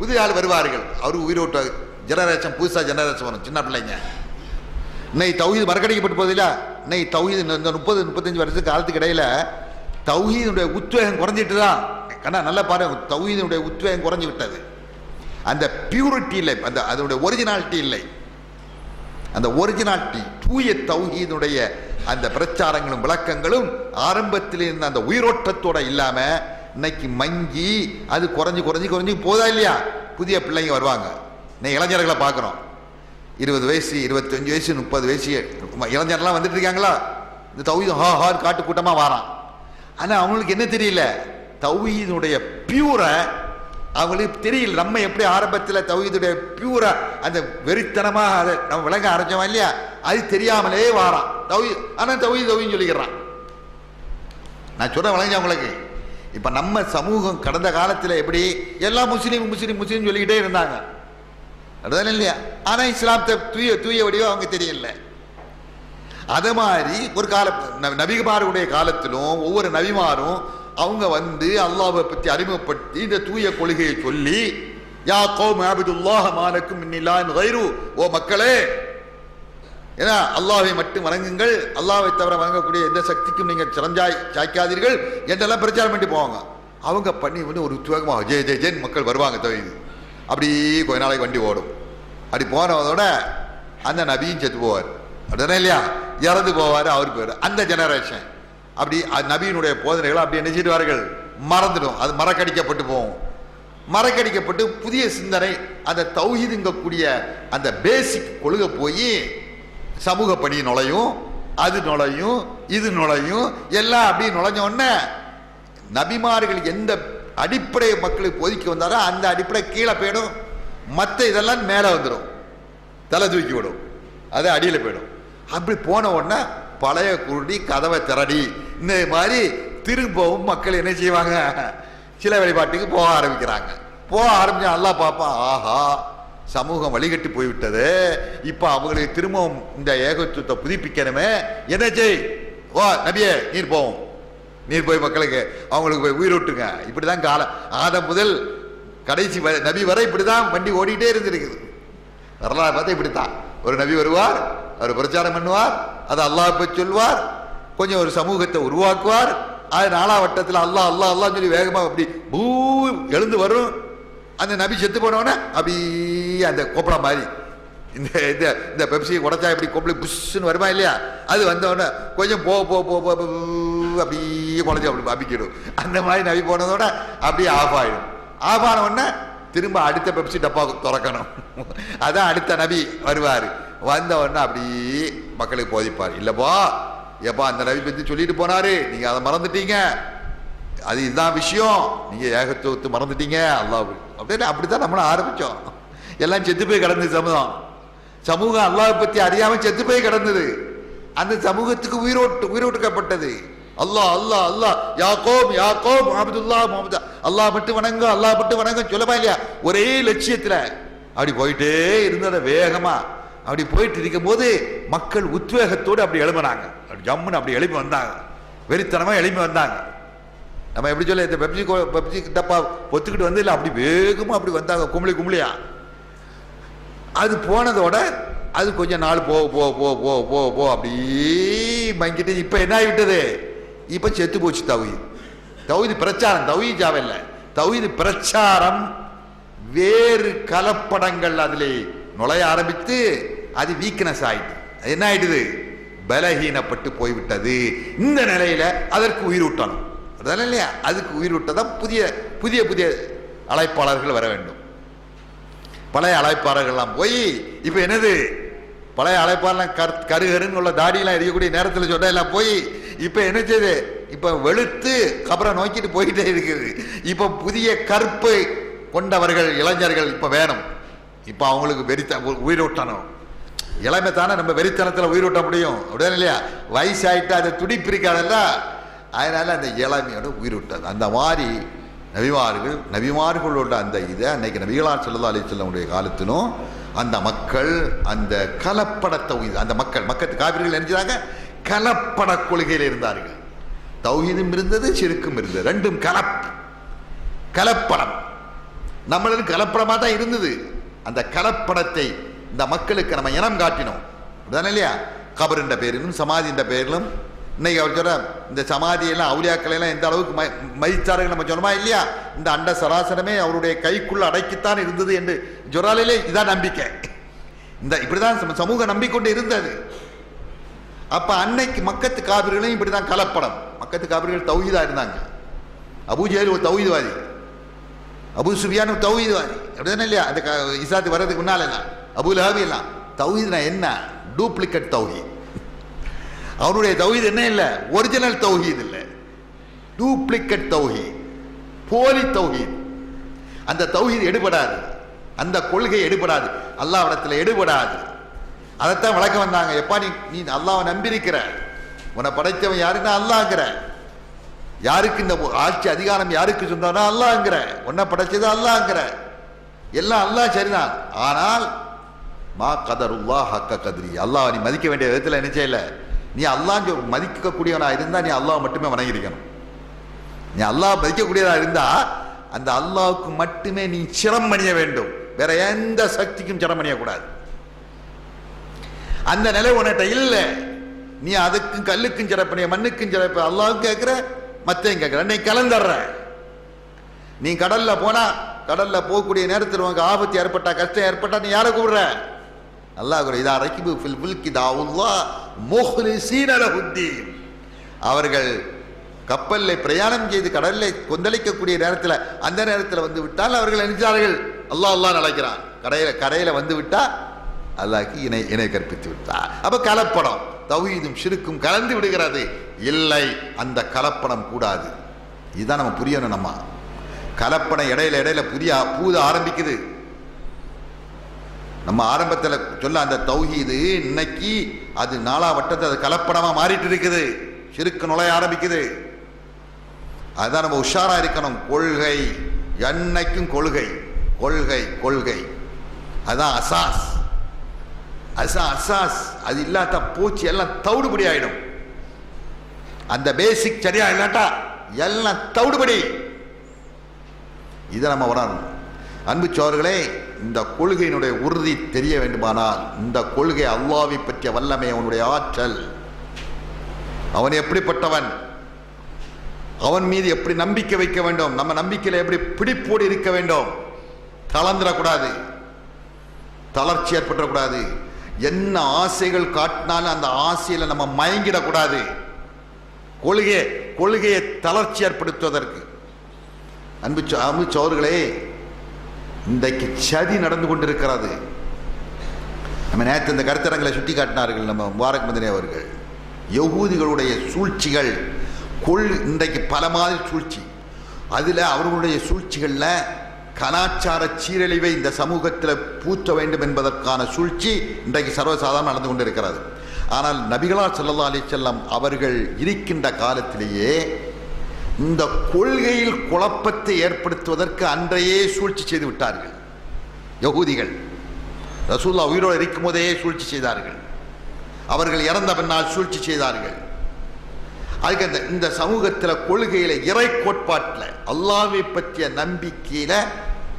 புதிய ஆள் வருவார்கள். அவருக்கு உயிரோட்ட ஜெனரேஷன், புதுசாக ஜெனரேஷன் வரும், சின்ன பிள்ளைங்க. இன்னைக்கு தௌஹீது மறக்கடிக்கப்பட்டு போதில்ல. இன்னைக்கு தௌஹீது இந்த 30-35 வருஷத்துக்கு காலத்துக்கு இடையில தௌஹீதுடைய உத்வேகம் குறைஞ்சிட்டு தான். கண்ணா நல்லா பாருங்க, தௌஹீதுடைய உத்வேகம் குறைஞ்சி விட்டது. அந்த பியூரிட்டி இல்லை, அந்த அதனுடைய ஒரிஜினாலிட்டி இல்லை. அந்த ஒரிஜினாலிட்டி, தூய தௌஹீதுடைய அந்த பிரச்சாரங்களும் விளக்கங்களும் ஆரம்பத்தில் இருந்த அந்த உயிரோட்டத்தோட இல்லாம இன்னைக்கு மங்கி அது குறைஞ்சு போதா இல்லையா? புதிய பிள்ளைங்க வருவாங்க. இன்னைக்கு இளைஞர்களை பார்க்குறோம், 20 வயசு 25 வயசு 30 வயசு இளைஞர்லாம் வந்துட்டு இருக்காங்களா? இந்த தௌஹீது ஹார் காட்டு கூட்டமாக வாரான். ஆனால் அவங்களுக்கு என்ன தெரியல? தௌஹீதுடைய பியூரை அவங்களுக்கு தெரியல. நம்ம எப்படி ஆரம்பத்தில் தௌஹீதுடைய பியூரா அந்த வெறித்தனமாக அதை நம்ம விளங்க ஆரம்பிச்சோம் இல்லையா, அது தெரியாமலே வாரான் தௌஹீத். ஆனால் தௌஹீதுன்னு சொல்லிக்கிறான். நான் சொல்ற விளங்க அவங்களுக்கு. இப்போ நம்ம சமூகம் கடந்த காலத்தில் எப்படி எல்லாம் முஸ்லீம் சொல்லிக்கிட்டே இருந்தாங்க, அதுதானே இல்லையா? ஆனால் இஸ்லாமத்தை தூய வடிவம் அவங்க தெரியல. அது மாதிரி ஒரு நபிமாருடைய காலத்திலும் ஒவ்வொரு நபிமாரும் அவங்க வந்து அல்லாஹ்வை பற்றி அறிமுகப்படுத்தி இந்த தூய கொள்கையை சொல்லி, யா கௌம் அப்துல்லாஹ் மாலக்கும் மின் இலாஹின் கைரு, ஓ மக்களே ஏன்னா அல்லாஹ்வை மட்டும் வணங்குங்கள், அல்லாஹ்வை தவிர வணங்கக்கூடிய எந்த சக்திக்கும் நீங்கள் சாய்க்காதீர்கள் என்றெல்லாம் பிரச்சாரம் பண்ணி போவாங்க. அவங்க பண்ணி ஒரு உத்வேகமாக ஜெய் ஜெய் ஜெயின் மக்கள் வருவாங்க. தவிர அப்படி கொஞ்ச நாளைக்கு வண்டி ஓடும். அப்படி போனதோட அந்த நபியும் செத்து போவார். அப்படிதானே இல்லையா? இறந்து போவார். அவர் பேர் அந்த ஜெனரேஷன் அப்படி நபியினுடைய போதனைகளை அப்படி என்ன செய்வார்கள்? மறந்துடும். அது மறக்கடிக்கப்பட்டு போகும். மறக்கடிக்கப்பட்டு புதிய சிந்தனை அந்த தௌஹீதுங்கக்கூடிய அந்த பேசிக் கொள்கை போய் சமூக பணி நுழையும், அது நுழையும், இது நுழையும், எல்லாம் அப்படி நுழைஞ்ச உடனே நபிமார்கள் எந்த அடிப்படை மக்களுக்கு ஒதுக்கி வந்தாரோ அந்த அடிப்படை கீழே போயிடும். மற்ற இதெல்லாம் மேலே வந்துடும், தலை தூக்கி விடும், அது அடியில் போயிடும். அப்படி போன உடனே பழைய குருடி கதவை திரடி இந்த மாதிரி திரும்பவும் மக்கள் என்ன செய்வாங்க? சில வழிபாட்டுக்கு போக ஆரம்பிக்கிறாங்க. போக ஆரம்பிச்சா அல்லாஹ் பார்ப்பான், ஆஹா சமூகம் வழிகட்டி போய்விட்டது, இப்போ அவங்களுக்கு திரும்பவும் இந்த ஏகத்துவத்தை புதுப்பிக்கணுமே, என்ன செய்? வா நபியே, நீர் போவோம், நீர் போய் மக்களுக்கு அவங்களுக்கு போய் உயிரோட்டுங்க. இப்படி தான் காலம் ஆதம் முதல் கடைசி நபி வரை இப்படி தான் வண்டி ஓடிக்கிட்டே இருந்திருக்குது. வரலாறு பார்த்தா இப்படித்தான். ஒரு நபி வருவார், அவர் பிரச்சாரம் பண்ணுவார், அது அல்லாஹ் போய் சொல்வார், கொஞ்சம் ஒரு சமூகத்தை உருவாக்குவார். அது 4ஆம் வட்டத்தில் அல்லாஹ் அல்லாஹ் அல்லாஹ் சொல்லி வேகமாக அப்படி பூ எழுந்து வரும். அந்த நபி செத்து போனவொடனே அப்படி அந்த கொப்பளை மாதிரி இந்த இந்த பெப்சியை உடச்சா இப்படி கொப்பளை புஷ்ஷுன்னு வருமா இல்லையா? அது வந்தவொடனே கொஞ்சம் போ போ போ போ அப்படியே குழஞ்சி அப்படி அபிக்கிடும். அந்த மாதிரி நபி போனதோட அப்படியே ஆஃப் ஆகிடும். ஆஃப் ஆன உடனே திரும்ப அடுத்த பெப்சி டப்பா திறக்கணும். அதான் அடுத்த நபி வருவார். வந்த உடனே அப்படியே மக்களுக்கு போதிப்பார். இல்லைப்பா எப்பா அந்த நபி பற்றி சொல்லிட்டு போனாரு, நீங்க அதை மறந்துட்டீங்க, அது இதுதான் விஷயம், நீங்க ஏகத்துவத்தை மறந்துட்டீங்க அல்லாஹ் அப்படின்னு. அப்படித்தான் நம்மள ஆரம்பிச்சோம். எல்லாம் செத்து போய் கிடந்தது சமூகம் அல்லாஹ் பத்தி அறியாம செத்து போய் கிடந்தது. அந்த சமூகத்துக்கு உயிரோட்டுக்கப்பட்டது. அல்லாஹ் அல்லாஹ் அல்லாஹ் யாக்கோம் யாக்கோம் அப்துல்லாஹ் முஹம்மது, அல்லாஹ் மட்டும் வணங்க, அல்லாஹ் மட்டும் வணங்க சொல்லமா இல்லையா? ஒரே லட்சியத்துல அப்படி போயிட்டே இருந்தத வேகமா அப்படி போயிட்டு இருக்கும் போது மக்கள் உத்வேகத்தோடு அப்படி எழுப்பினாங்க. ஜம்முன்னு அப்படி எழுப்பி வந்தாங்க, வெறித்தனமா எழுப்பி வந்தாங்க. நம்ம எப்படி சொல்ல, இந்த பெப்சி டப்பா ஒத்துக்கிட்டு வந்து இல்லை, அப்படி வேகமா அப்படி வந்தாங்க, கும்பலியா. அது போனதோட அது கொஞ்சம் நாள் போ போ போ போ போ போ அப்படியே மங்கிட்டு இப்ப என்ன ஆகிவிட்டது? இப்ப செத்து போச்சு தௌஹீத். தௌஹீத் பிரச்சாரம், தௌஹீத் ஜாவல்ல, தௌஹீத் பிரச்சாரம் வேறு கலப்படங்கள் அதிலே நுழைய ஆரம்பித்து அது வீக்னஸ் ஆயிட்டு என்ன ஆயிடுது? பலகீனப்பட்டு போய்விட்டது. இந்த நிலையில அதற்கு உயிரூட்டணும். அதனால இல்லையா? அதுக்கு உயிரூட்டதான் புதிய புதிய புதிய அழைப்பாளர்கள் வர வேண்டும். பழைய அழைப்பாளர்கள்லாம் போய் இப்ப என்னது? பழைய அழைப்பாளர் கருகருன்னு உள்ள தாடியெல்லாம் எரியக்கூடிய நேரத்தில் சொன்ன எல்லாம் போய் இப்ப என்ன செய்யுது? இப்ப வெளுத்து கபரை நோக்கிட்டு போய்கிட்டே இருக்குது. இப்ப புதிய கற்பை கொண்டவர்கள் இளைஞர்கள் இப்ப வேணும். இப்ப அவங்களுக்கு உயிரோட்டணும். இளமை தானே நம்ம வெறித்தனத்தில் உயிரோட்ட முடியும், அப்படியே இல்லையா? வயசாயிட்டு அதை துடிப்பு இருக்காதல்ல, அதனால அந்த இளமையோட உயிரோட்டது. அந்த மாதிரி நபிமார்களோட அந்த இதை அன்னைக்கு நபிகளார் ஸல்லல்லாஹு அலைஹி வஸல்லம் காலத்திலும் அந்த மக்கள் அந்த கலப்படத்தை அந்த மக்கள் காபிர்கள் நினைச்சாங்க கலப்பட கொள்கையில் இருந்தார்கள். தௌஹீதும் இருந்தது, ஷிர்க்கும் இருந்தது, ரெண்டும் கலப்படம். நம்மளுக்கு கலப்படமா தான் இருந்தது. அந்த கலப்படத்தை இந்த மக்களுக்கு நம்ம இனம் காட்டினோம், அப்படிதானே இல்லையா? கபருன்ற பேரிலும் சமாதின்ற பேரிலும் இன்னைக்கு அவர் சொல்ற இந்த சமாதியெல்லாம் அவுலியாக்களை எல்லாம் எந்த அளவுக்கு மதித்தார்கள் நம்ம சொன்னோமா இல்லையா? இந்த அண்ட சராசரமே அவருடைய கைக்குள்ள அடக்கித்தான் இருந்தது என்று ஜொராலிலே இதான் நம்பிக்கை. இந்த இப்படிதான் சமூக நம்பிக்கொண்டு இருந்தது. அப்ப அன்னைக்கு மக்கத்து காபிர்களும் இப்படிதான் கலப்படம். மக்கத்து காபிர்கள் தௌஹீதா இருந்தாங்க. அபூ ஜஹல் ஒரு தௌஹீத்வாதி, அபூ சுஃபியான் ஒரு தௌஹீத்வாதி, அப்படிதானே இல்லையா? அந்த இஸ்லாத்துக்கு வர்றதுக்கு முன்னால எல்லாம் அபூ லஹப் எல்லாம் தௌஹீத்னா என்ன? டூப்ளிகேட் தௌஹீத். அவருடைய தௌஹீத் என்ன இல்லை? ஒரிஜினல் தௌஹீத் இல்லை, டூப்ளிகேட் தௌஹீத், போலி தௌஹீத். அந்த தௌஹீத் எடுபடாது, அந்த கொள்கை எடுபடாது, அல்லாஹ்விடத்தில் எடுபடாது. அதைத்தான் வழக்க வந்தாங்க. எப்பா நீ அல்லாஹ்வை நம்பியிருக்கிற, உன்னை படைத்தவன் யாருன்னா அல்லாஹ்ங்கிற, யாருக்கு இந்த ஆட்சி அதிகாரம் யாருக்கு சொந்தம்னா அல்லாஹ்ங்கிற, உன்னை படைச்சது அல்லாஹ்ங்கிற, எல்லாம் அல்லாஹ் சரிதான். ஆனால் மா கதருல்லாஹ் ஹக்க கத்ரி, அல்லாஹ் நீ மதிக்க வேண்டிய விதத்தில் என்ன செய்யல. நீ அல்லாஹ் மதிக்கக்கூடியவனா இருந்தா நீ அல்லாஹ் மட்டுமே வணங்கியிருக்கணும். நீ அல்லாஹ் மதிக்கக்கூடியதா இருந்தா அந்த அல்லாஹ்வுக்கு மட்டுமே நீ சிரம் பண்ணிய வேண்டும், வேற எந்த சக்திக்கும் சிரம் பண்ணிய கூடாது. அந்த நிலை உன்கிட்ட இல்லை. நீ அதுக்கும் கல்லுக்கும் சிறப்பு, நீ மண்ணுக்கும் சிறப்பு, அல்லாஹ்வும் கேட்கிற, மத்தையும் கேட்கிற, நீ கலந்துடுற. நீ கடல்ல போனா, கடல்ல போகக்கூடிய நேரத்தில் உனக்கு ஆபத்து ஏற்பட்டா, கஷ்டம் ஏற்பட்டா, நீ யாரை கூப்பிடுற? அல்லாஹ் கூற, இதா ரகிபு ஃபில் ஃபுல்கி தஅவுல்லாஹ் முஹ்லிஸீன லஹுத்தீன். அவர்கள் கப்பலில் பிரயாணம் செய்து கடலில் கொந்தளிக்கக்கூடிய நேரத்தில், அந்த நேரத்தில் வந்து விட்டால் அவர்கள் நினைச்சார்கள் அல்லாஹ் அல்லாஹ் நினைக்கிறான். கரையில வந்து விட்டா அல்லாஹ்க்கு இணை கற்பித்து விட்டார். அப்ப கலப்படம், தௌஹீதும் ஷிர்க்கும் கலந்து விடுகிறது. இல்லை, அந்த கலப்படம் கூடாது. இதுதான் நம்ம புரியணும். நம்ம கலப்படம் இடையில பூத ஆரம்பிக்குது. நம்ம ஆரம்பத்தில் சொல்ல அந்த தௌஹீது இன்னைக்கு அது 4ஆம் வட்டத்தை அது கலப்படமா மாறிட்டு இருக்குது. ஷிர்க் நுழைய ஆரம்பிக்குது. அதுதான் நம்ம உஷாரா இருக்கணும். கொள்கை என்னைக்கும் கொள்கை கொள்கை கொள்கை, அதான் அசாஸ். அசாஸ் அது இல்லாத பூச்சி எல்லாம் தவிடுபடி ஆயிடும். அந்த பேசிக் சரியா இல்லாட்டா எல்லாம் தவிடுபடி. இதை நம்ம உணரணும். அன்பு சோர்களே, இந்த கொள்கையினுடைய உறுதி தெரிய வேண்டுமானால் இந்த கொள்கை அல்லாஹ்வை பற்றிய வல்லமை, அவனுடைய ஆற்றல், அவன் எப்படிப்பட்டவன், அவன் மீது எப்படி நம்பிக்கை வைக்க வேண்டும், நம்ம நம்பிக்கையில எப்படி பிடிப்போடு இருக்க வேண்டும், தளர்ந்துடக்கூடாது, தளர்ச்சி ஏற்பட்டக்கூடாது. என்ன ஆசைகள் காட்டினாலும் அந்த ஆசையில நம்ம மயங்கிடக்கூடாது. கொள்கையை தளர்ச்சி ஏற்படுத்துவதற்கு. அன்பு சோர்களே, இன்றைக்கு சதி நடந்து கொண்டிருக்கிறது. நம்ம நேற்று இந்த கருத்தரங்களை சுட்டி காட்டினார்கள் நம்ம முபாரக் மதனி அவர்கள். யகூதிகளுடைய சூழ்ச்சிகள் இன்றைக்கு பல மாதிரி சூழ்ச்சி. அதில் அவர்களுடைய சூழ்ச்சிகளில் கலாச்சார சீரழிவை இந்த சமூகத்தில் பூத்த வேண்டும் என்பதற்கான சூழ்ச்சி இன்றைக்கு சர்வசாதாரணம் நடந்து கொண்டிருக்கிறது. ஆனால் நபிகளார் ஸல்லல்லாஹு அலைஹி வஸல்லம் அவர்கள் இருக்கின்ற காலத்திலேயே இந்த கொள்கையில் குழப்பத்தை ஏற்படுத்துவதற்கு அன்றையே சூழ்ச்சி செய்து விட்டார்கள் யகூதிகள். ரசூலுல்லாஹ் உயிரோடு இருக்கும் போதே சூழ்ச்சி செய்தார்கள். அவர்கள் இறந்த பின்னால் சூழ்ச்சி செய்தார்கள். அதுக்கு இந்த சமூகத்தில் கொள்கையில, இறை கோட்பாட்டில், அல்லாஹ்வை பற்றிய நம்பிக்கையில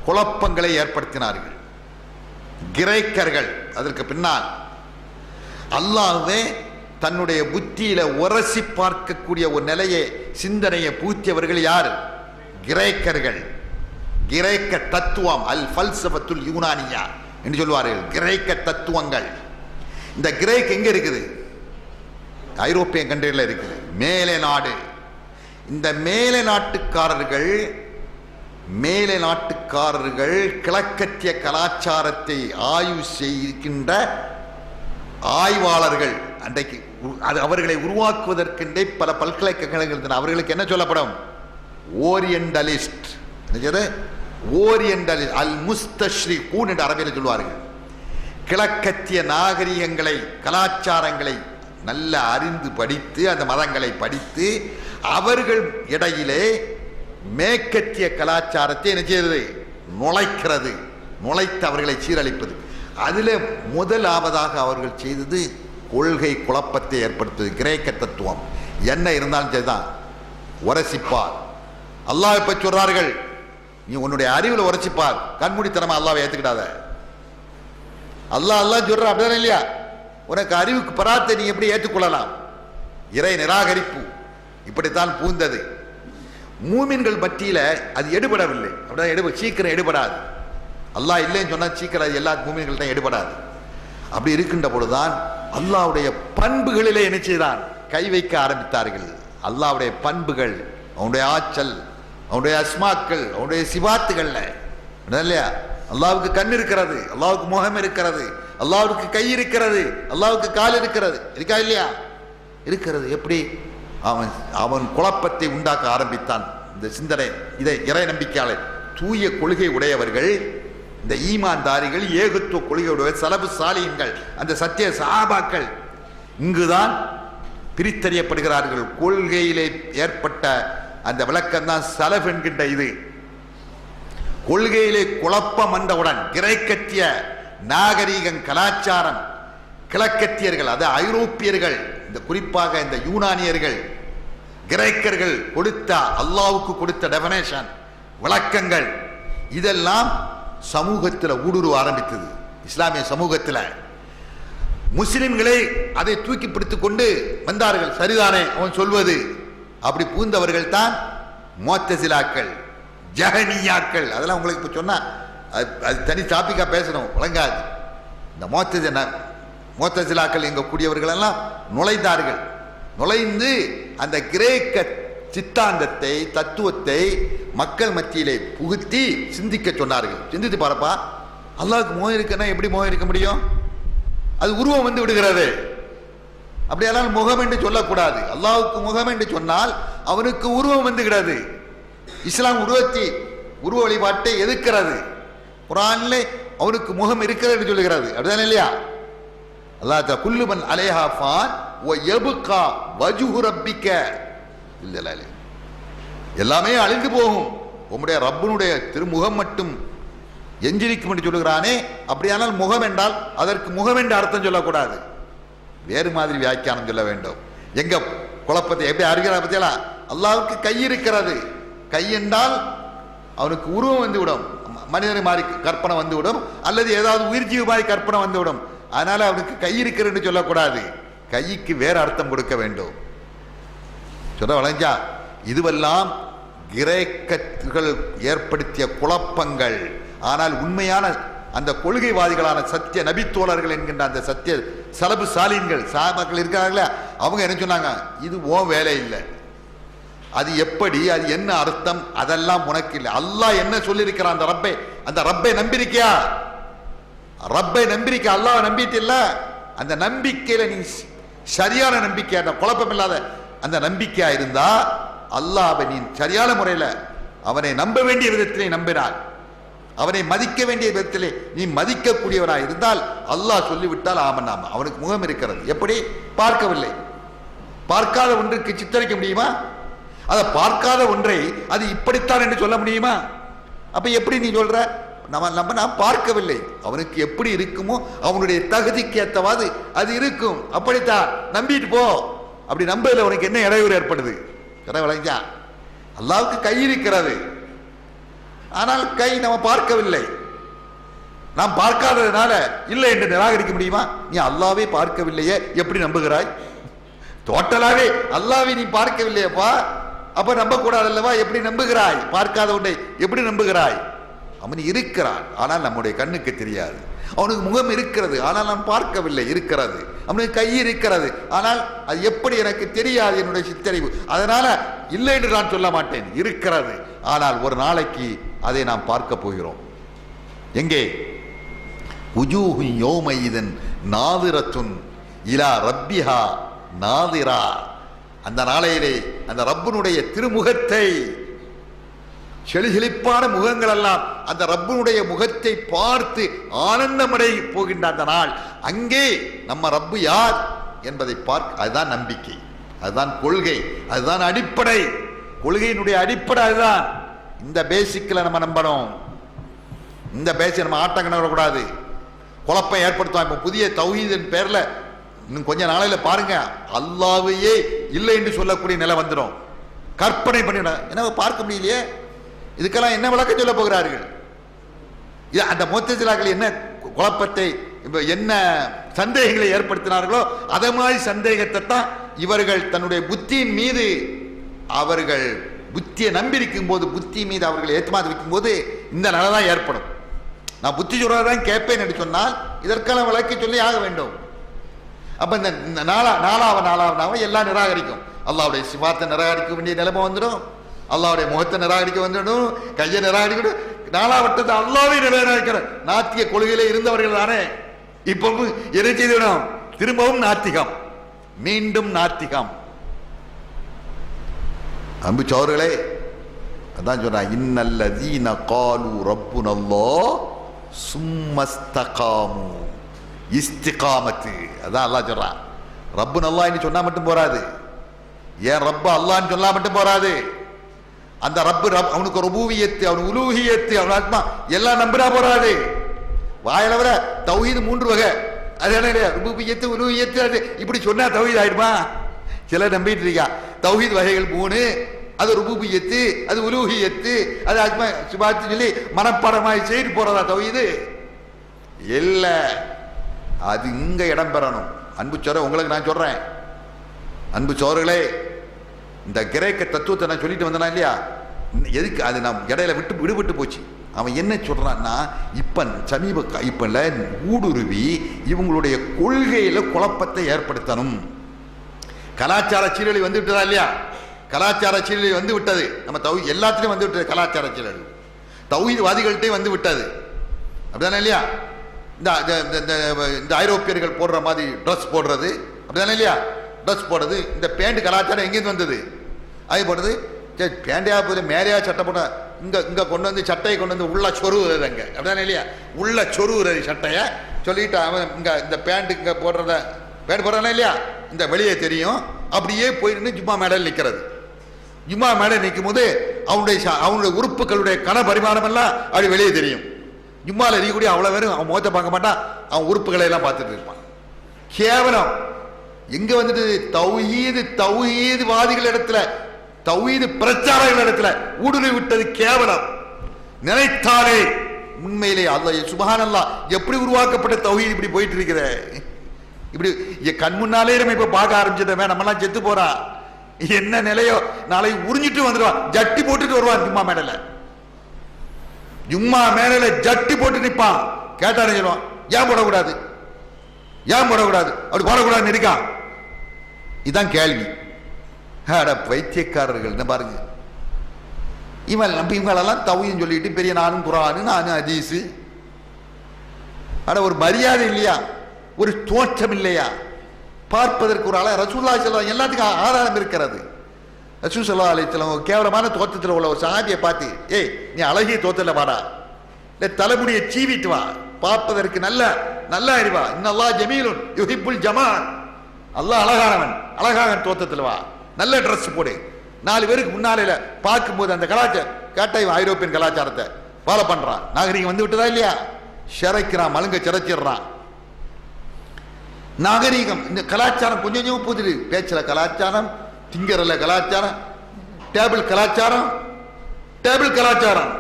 குழப்பங்களை ஏற்படுத்தினார்கள் கிரேக்கர்கள். அதற்கு பின்னால் அல்லாஹ்வே தன்னுடைய புத்தியில உரசி பார்க்கக்கூடிய ஒரு நிலையை, சிந்தனையை பூத்தியவர்கள் யார்? கிரேக்கர்கள். கிரேக்க தத்துவம், அல் ஃபல்சஃபத்துல் யூனானியா என்று சொல்வார்கள். கிரேக்க தத்துவங்கள். இந்த கிரேக் எங்க இருக்குது? ஐரோப்பிய கண்ட்ரியில் இருக்குது, மேலை நாடு. இந்த மேலை நாட்டுக்காரர்கள் கிழக்கத்திய கலாச்சாரத்தை ஆய்வு செய்கின்ற ஆய்வாளர்கள். அன்றைக்கு அவர்களை உருவாக்குவதற்கென்றே பல பல்கலைக்கழகங்கள். அவர்களுக்கு என்ன சொல்லப்படும்? ஓரியண்டலிஸ்ட். ஓரியண்டலிஸ்ட், அல் முஸ்தஷ்ரிகூன் என்று அரபியில் சொல்வார்கள். கிழக்கத்திய நாகரிகங்களை, கலாச்சாரங்களை நல்ல அறிந்து படித்து, அந்த மதங்களை படித்து, அவர்கள் இடையிலே மேற்கத்திய கலாச்சாரத்தை என்ன செய்வது? நுழைத்து அவர்களை சீரழிப்பது. அதில் முதலாவதாக அவர்கள் செய்தது கொள்கை குழப்பத்தை ஏற்படுத்துவது. கிரேக்க தத்துவம் என்ன இருந்தாலும் சரிதான், உரசிப்பார். அல்லாஹ்வை பற்றி சொல்றார்கள், நீ உன்னுடைய அறிவில் உரசிப்பார், கண்மூடித்தனமா அல்லாஹ்வை ஏற்றுக்கிடாத. அல்லாஹ் சொல்ற அப்படிதானே இல்லையா? உனக்கு அறிவுக்கு பராத்தை நீ எப்படி ஏற்றுக்கொள்ளலாம்? இறை நிராகரிப்பு இப்படித்தான் பூந்தது. மூமின்கள் மத்தியில அது எடுபடவில்லை. அப்படிதான் சீக்கிரம் எடுபடாது. அல்லாஹ் இல்லைன்னு சொன்னா சீக்கிரம் எல்லா மூமின்கள் தான் எடுபடாது. அப்படி இருக்கின்ற பொழுதுதான் அல்லாஹ்வுடைய பண்புகளிலே என்ன செய்தான்? கை வைக்க ஆரம்பித்தார்கள். அல்லாஹ்வுடைய பண்புகள், அவனுடைய ஆற்றல், அவனுடைய அஸ்மாக்கள், அவனுடைய சிபாத்துகள்ல இல்லையா? அல்லாஹ்வுக்கு கண் இருக்கிறது, அல்லாஹ்வுக்கு முகம் இருக்கிறது, அல்லாஹ்வுக்கு கை இருக்கிறது, அல்லாஹ்வுக்கு கால் இருக்கிறது. இருக்கா இல்லையா? இருக்கிறது. எப்படி அவன் குழப்பத்தை உண்டாக்க ஆரம்பித்தான். இந்த சிந்தனை, இதை இறை நம்பிக்கையாளர், தூய கொள்கை உடையவர்கள், இந்த ஈமான்தாரிகள், ஏகத்துவ கொள்கை உடையவர், சலபு சாலியங்கள், அந்த சத்திய சஹாபாக்கள் இங்குதான் பிரித்தறியப்படுகிறார்கள். கொள்கையிலே ஏற்பட்ட அந்த விளக்கம் தான் சலஃப் என்கின்ற இது. கொள்கையிலே குழப்பம் வந்தவுடன் கிரேக்கத்திய நாகரீகம், கலாச்சாரம், கிழக்கத்தியர்கள், அது ஐரோப்பியர்கள், இந்த குறிப்பாக இந்த யூனானியர்கள், கிரேக்கர்கள் கொடுத்த அல்லாஹ்வுக்கு கொடுத்த டெஃபினேஷன், விளக்கங்கள், இதெல்லாம் சமூகத்தில் ஊடுருவ ஆரம்பித்தது. இஸ்லாமிய சமூகத்தில் முஸ்லிம்களை அதை தூக்கி பிடித்துக் கொண்டு வந்தார்கள். சரிதானே அவன் சொல்வது? அப்படி பூந்தவர்கள் தான் முஅத்தஸிலாக்கள், ஜஹமிய்யாக்கள். அதெல்லாம் உங்களுக்கு இப்ப சொன்னா அது தனி டாபிக்கா பேசணும், வழங்காது. இந்த முஅத்தஸிலாக்கள் எங்க கூடியவர்கள் எல்லாம் நுழைந்தார்கள். நுழைந்து அந்த கிரேக்க சித்தாந்தத்தை, தத்துவத்தை மக்கள் மத்தியிலே புகுத்தி சிந்திக்க சொன்னார்கள். சிந்தித்து பாருப்பா, அல்லாஹ்வுக்கு முகம் இருக்குன்னா எப்படி முகம் இருக்க முடியும்? அது உருவம் வந்து விடுகிறது. அப்படியானால் முகம் என்று சொல்லக்கூடாது. அல்லாஹ்வுக்கு முகம் என்று சொன்னால் அவனுக்கு உருவம் வந்து விடாது. இஸ்லாம் உருவ வழிபாட்டை எதிர்க்கிறது. குர்ஆனிலே அவனுக்கு முகம் இருக்கிறது என்று சொல்லுகிறது. அப்படிதானே இல்லையா? அல்லாஹ் தஆலா குல்லு மன் அலைஹா ஃபான் வ யப்கா வஜ்ஹு ரப்பிக இல்ல, எல்லாமே அழிந்து போகும், உம்முடைய ரப்பினுடைய திருமுகம் மட்டும் எஞ்சிருக்கும் என்று சொல்லுகிறானே. அப்படியானால் முகம் என்றால் அதற்கு முகம் என்று அர்த்தம் சொல்லக்கூடாது, வேறு மாதிரி வியாக்கியானம் சொல்ல வேண்டும். எங்க குழப்பத்தை எப்படி அறிகிறா பத்தியலா? அல்லாஹ்வுக்கு கை இருக்கிறது. கை என்றால் அவனுக்கு உருவம் வந்துவிடும், மனிதனை மாதிரி கற்பனை வந்துவிடும், அல்லது ஏதாவது உயிர்ஜீவி மாதிரி கற்பனை வந்துவிடும். அதனால அவனுக்கு கை இருக்கிறது சொல்லக்கூடாது, கைக்கு வேற அர்த்தம் கொடுக்க வேண்டும். சொல்ல வளைஞ்சா? இதுவெல்லாம் கிரேக்கர்கள் ஏற்படுத்திய குழப்பங்கள். ஆனால் உண்மையான அந்த கொள்கைவாதிகளான சத்திய நபித்தோழர்கள் என்கின்ற அந்த சத்திய சலபு சாலீன்கள் சாபாக்கள் இருக்கிறார்களே, அவங்க என்ன சொன்னாங்க? இது ஓ வேலை இல்லை, அது எப்படி, அது என்ன அர்த்தம், அதெல்லாம் உனக்கு இல்லை. அல்லாஹ் என்ன சொல்லியிருக்கிறான் அந்த ரப்பை நம்பியிருக்கியா? ரப்பை நம்பியிருக்க, அல்லாஹ் நம்பிட்டு இல்ல. அந்த நம்பிக்கையில நீ சரியான நம்பிக்கை, அந்த குழப்பம் இல்லாத அந்த நம்பிக்கையா இருந்தா அல்லாஹ்வை நீ சரியான முறையில் அவனை நம்ப வேண்டிய விதத்திலே நம்பினார், அவனை மதிக்க வேண்டிய விதத்திலே நீ மதிக்கக்கூடியவராக இருந்தால் அல்லாஹ் சொல்லிவிட்டால் ஆமன்னாம. அவனுக்கு முகம் இருக்கிறது. எப்படி? பார்க்கவில்லை. பார்க்காத ஒன்றுக்கு சித்தரிக்க முடியுமா? அதை பார்க்காத ஒன்றை அது இப்படித்தான் என்று சொல்ல முடியுமா? அப்ப எப்படி நீ சொல்ற? நாம் பார்க்கவில்லை. அவனுக்கு எப்படி இருக்குமோ அவனுடைய தகுதிக்கு ஏற்றவாது அது இருக்கும். அப்படித்தான் நம்பிட்டு போ. அப்படி நம்பல உனக்கு என்ன இடையூறு ஏற்படுது? விளங்கா? அல்லாஹ்வுக்கு கை இருக்கிறது, ஆனால் கை நம்ம பார்க்கவில்லை. நாம் பார்க்காததுனால இல்லை என்று நிராகரிக்க முடியுமா? நீ அல்லாஹ்வை பார்க்கவில்லையே, எப்படி நம்புகிறாய்? டோட்டலாவே அல்லாஹ்வை நீ பார்க்கவில்லையப்பா, அப்ப நம்ப கூடாது அல்லவா? எப்படி நம்புகிறாய்? பார்க்காத ஒன்றை எப்படி நம்புகிறாய்? அவன் இருக்கிறான், ஆனால் நம்முடைய கண்ணுக்கு தெரியாது. அவனுக்கு முகம் இருக்கிறது, ஆனால் நான் பார்க்கவில்லை. இருக்கிறது. அவனுக்கு கை இருக்கிறது, ஆனால் அது எப்படி எனக்கு தெரியாது, என்னுடைய சித்தறிவு. அதனால இல்லை என்று நான் சொல்ல மாட்டேன். இருக்கிறது, ஆனால் ஒரு நாளைக்கு அதை நாம் பார்க்க போகிறோம். எங்கே? உஜூஹு யௌமைஇதன் நாதிரத்துன் இலா ரப்பிஹா நாதிரா. அந்த நாளையிலே அந்த ரப்பினுடைய திருமுகத்தை, செழிப்பான முகங்கள் எல்லாம் அந்த ரப்பினுடைய முகத்தை பார்த்து ஆனந்தமடை போகின்ற அந்த நாள், அங்கே நம்ம ரப்பு யார் என்பதை பார்க்க. அதுதான் நம்பிக்கை, அதுதான் கொள்கை, அதுதான் அடிப்படை. கொள்கையினுடைய அடிப்படை அதுதான். இந்த பேசிக்கில் நம்ம நம்பணும். இந்த பேசிக் நம்ம ஆட்டங்க வரக்கூடாது, குழப்பம் ஏற்படுத்துவோம். இப்போ புதிய தௌஹீதின் பேர்ல இன்னும் கொஞ்ச நாளையில பாருங்க, அல்லாஹ்வையே இல்லை என்று சொல்லக்கூடிய நிலை வந்துடும். கற்பனை பண்ணிட என்ன பார்க்க முடியலையே, இதுக்கெல்லாம் என்ன விளக்கம் சொல்ல போகிறார்கள்? அந்த முஅத்தஸிலாக்கள் என்ன குழப்பத்தை, என்ன சந்தேகங்களை ஏற்படுத்தினார்களோ அதே மாதிரி சந்தேகத்தை தான் இவர்கள் தன்னுடைய புத்தியின் மீது, அவர்கள் புத்தியை நம்பியிருக்கும் போது, புத்தி மீது அவர்கள் ஏற்றுமாதி வைக்கும் போது இந்த நிலை தான் ஏற்படும். நான் புத்தி சொல்றதான் கேட்பேன் என்று சொன்னால் இதற்கெல்லாம் விளக்கி சொல்லி ஆக வேண்டும். அப்ப இந்த நாலாவது எல்லாம் நிராகரிக்கும். அல்லாஹ்வுடைய சிவாத்தை நிராகரிக்க வேண்டிய நிலைமை வந்துடும், அல்லாஹ்வுடைய முகத்தை நிராகரிக்க வந்துடும், கையை நிராகரிக்கணும். நாலாவட்டத்தை அல்லாஹ்வை நிராகரிக்கிற நாத்திக கொள்கையிலே இருந்தவர்கள் தானே இப்பவும் என்ன செய்திடும்? திரும்பவும் நாத்திகம், மீண்டும் நாத்திகம். அன்பு சோர்களே, அதான் சொல்றா, இன்னல்லதீன காலு ரப்புனல்லாஹ் சும்மஸ்தகாமு. இஸ்திகாமத்து, அதான் அல்லாஹ் சொல்றான். ரப்புன் அல்லாஹ்னு சொன்னா மட்டும் போராது. ஏன் ரப்பு அல்லாஹ்னு சொன்னா மட்டும் போராது. அந்த ரப்பு அவனுக்கு ருபூவியத்து, அவன் உலூஹியத்து, அவன் ஆத்மா எல்லாம் நம்பினா போராது. வாயில வர தௌஹீத் 3 வகை. அது என்ன? ருபூவியத்து, உலூஹியத்து, அது இப்படி சொன்னா தௌஹீத் ஆயிடுமா? சிலர் நம்பிட்டு இருக்கா தௌஹீத் வகைகள் 3. அது ருபூபியத்து, அது உலூஹியத்து, அது ஆத்மா சிபாத்து சொல்லி மனப்பாடமாய் செய்து போறதா தௌஹீது? இல்ல, அது இங்க இடம் பெறணும். அன்பு சோர உங்களுக்கு நான் சொல்றேன், அன்பு சோர்களே, இந்த கிரேக்க தத்துவத்தை நான் சொல்லிட்டு வந்தேனா இல்லையா, எதுக்கு அது நான் இடையில விடுபட்டு போச்சு. அவன் என்ன சொல்றான்னா, இப்ப ஊடுருவி இவங்களுடைய கொள்கையில குழப்பத்தை ஏற்படுத்தணும். கலாச்சார சீரழி வந்து விட்டதா இல்லையா? கலாச்சார சீரழி வந்து விட்டது. நம்ம எல்லாத்திலையும் வந்து விட்டது கலாச்சார சீரழி. தௌஹீத்வாதிகள்கிட்டே வந்து விட்டது. அப்படிதானே இல்லையா? இந்த ஐரோப்பியர்கள் போடுற மாதிரி ட்ரெஸ் போடுறது, அப்படிதானே இல்லையா? ட்ரெஸ் போடுறது, இந்த பேண்ட் கலாச்சாரம் எங்கேருந்து வந்தது? அது போடுறது பேண்டையா போது மேலையா சட்டை போட இங்க கொண்டு வந்து சட்டையை கொண்டு வந்து உள்ள சொருவுறது அங்க, அப்படிதானே இல்லையா? உள்ள சொருவுறது சட்டையை சொல்லிட்டு அவன் இந்த பேண்ட் இங்க போடுறத பேண்ட் போடுறானே இல்லையா, இந்த வெளியே தெரியும். அப்படியே போயிருந்து ஜும்மா மேடையில் நிற்கிறது. ஜும்மா மேடை நிற்கும் போது அவனுடைய உறுப்புகளுடைய கன பரிமாணம் எல்லாம் அப்படி வெளியே தெரியும். ஜும்மாவில் இருக்கக்கூடிய அவ்வளோ பேரும் அவன் முகத்தை பார்க்க மாட்டான், அவன் உறுப்புகளை எல்லாம் பார்த்துட்டு இருப்பான். கேவலம் எங்க வந்துட்டு தௌஹீத்வாதிகள் இடத்துல, தௌஹீத் பிரச்சாரங்கள் இடத்துல ஊடுருவி விட்டது கேவலம். நினைத்தாலே உண்மையிலே அல்லாஹ் சுப்ஹானல்லாஹ், எப்படி உருவாக்கப்பட்ட தௌஹீத் இப்படி போயிட்டு இருக்கிற, இப்படி கண் முன்னாலே நம்ம இப்ப பார்க்க ஆரம்பிச்சிட்டோமே, நம்மலாம் செத்து போறா, என்ன நிலையோ, நாளை உறிஞ்சிட்டு வந்துடுவான், ஜட்டி போட்டுட்டு வருவான் ஜும்மா மேடையில. ஜும்மா மேடையில ஜட்டி போட்டு நிற்பான். கேட்டாரு சொல்லுவான், ஏன் போடக்கூடாது, ஏன் போடக்கூடாது, அப்படி போடக்கூடாதுன்னு இருக்கான். இதுதான் கேள்வி. பைத்தியக்காரர்கள் பாருங்க. இவங்களெல்லாம் தௌஹீத் சொல்லிட்டு பெரிய நானும் குர்ஆன் நானும் ஹதீஸ். ஒரு மரியாதை இல்லையா, ஒரு தோற்றம் இல்லையா, பார்ப்பதற்கு ஒரு ஆள ரசூலுல்லாஹி ஸல்லல்லாஹு அலைஹி வஸல்லம் எல்லாத்துக்கும் ஆதாரம் இருக்கிறது. ரசூல் ஸல்லல்லாஹு அலைஹி வஸல்லம் கேவலமான தோற்றத்தில் உள்ள ஒரு சஹாபியை பார்த்து, ஏய் நீ அழகிய தோற்றத்தில் வாடா, இல்லை தலைமுடியை சீவிட்டு வா, பார்ப்பதற்கு நல்ல நல்லா அறிவா, இன்னல்லாஹ் ஜமீலுன் யுஹிப்புல் ஜமால், அல்லாஹ் அழகானவன், அழகான தோற்றத்தில் வா, நல்ல ட்ரெஸ் போடு. 4 பேருக்கு முன்னால பார்க்கும்போது அந்த கலாச்சாரம் கேட்டா ஐரோப்பியன் கலாச்சாரத்தை ஃபாலோ பண்றான். நாகரிகம் வந்து விட்டதா இல்லையா? சிறைக்கிறான், மலுங்க சிறைச்சிடுறான். நாகரிகம் இந்த கலாச்சாரம் கொஞ்சம் கொஞ்சம் புதுது. பேச்சில் கலாச்சாரம், திங்கரில் கலாச்சாரம், டேபிள் கலாச்சாரம், டேபிள் கலாச்சாரம்.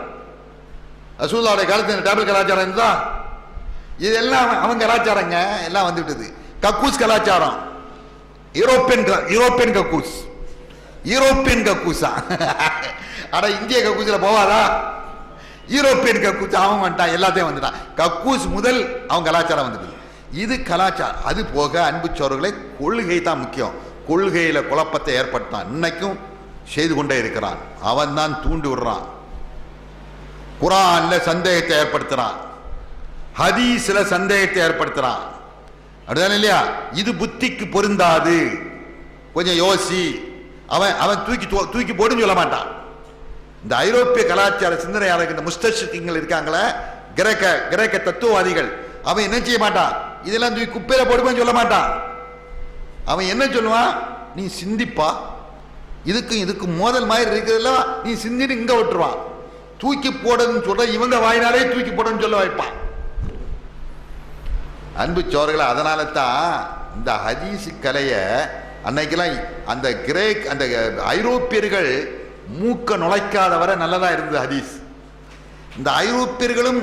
ரசூலுல்லாஹி காலத்தில் டேபிள் கலாச்சாரம் இருந்தா இதெல்லாம் அவங்க கலாச்சாரங்க எல்லாம் வந்து விட்டது. கக்கூஸ் கலாச்சாரம், யூரோப்பியன் கக்கூஸ், யூரோப்பியன் கக்கூஸா? அட இந்திய கக்கூஸ்ல போவாதா? யூரோப்பியன் கக்கூஸ் அவன் வந்துட்டான், எல்லாத்தையும் வந்துட்டான். கக்கூஸ் முதல் அவன் கலாச்சாரம் வந்துட்டு. இது கலாச்சாரம். அது போக அன்பு சோர்களே, கொள்கை தான் முக்கியம். கொள்கையில குழப்பத்தை ஏற்படுத்தான், இன்னைக்கும் செய்து கொண்டே இருக்கிறான். அவன் தான் தூண்டி விடுறான். குர்ஆன்ல சந்தேகத்தை ஏற்படுத்துறான், ஹதீஸ்ல சந்தேகத்தை ஏற்படுத்துறான், அப்படிதானே இல்லையா? இது புத்திக்கு பொருந்தாது, கொஞ்சம் யோசி. அவன் தூக்கி போடுன்னு சொல்ல மாட்டான். இந்த ஐரோப்பிய கலாச்சார சிந்தனையாளர்கள், இந்த முஸ்தஷிக்குகள் இருக்காங்களே, கிரேக்க தத்துவவாதிகள், அவன் என்ன செய்ய மாட்டான், இதெல்லாம் தூக்கி குப்பையில போடுவேன்னு சொல்ல மாட்டான். அவன் என்ன சொல்லுவான், நீ சிந்திப்பா, இதுக்கு மோதல் மாதிரி இருக்கிறதுல நீ சிந்திட்டு இங்க விட்டுருவான். தூக்கி போடுன்னு சொல்ற இவங்க வாயினாலே தூக்கி போடுன்னு சொல்ல வைப்பான். அன்பு சோர்களே, அதனால தான் இந்த ஹதீஸ் கலைய அன்னைக்கெல்லாம் அந்த அந்த ஐரோப்பியர்கள் மூக்க நுழைக்காத வரை நல்லதா இருந்தது ஹதீஸ். இந்த ஐரோப்பியர்களும்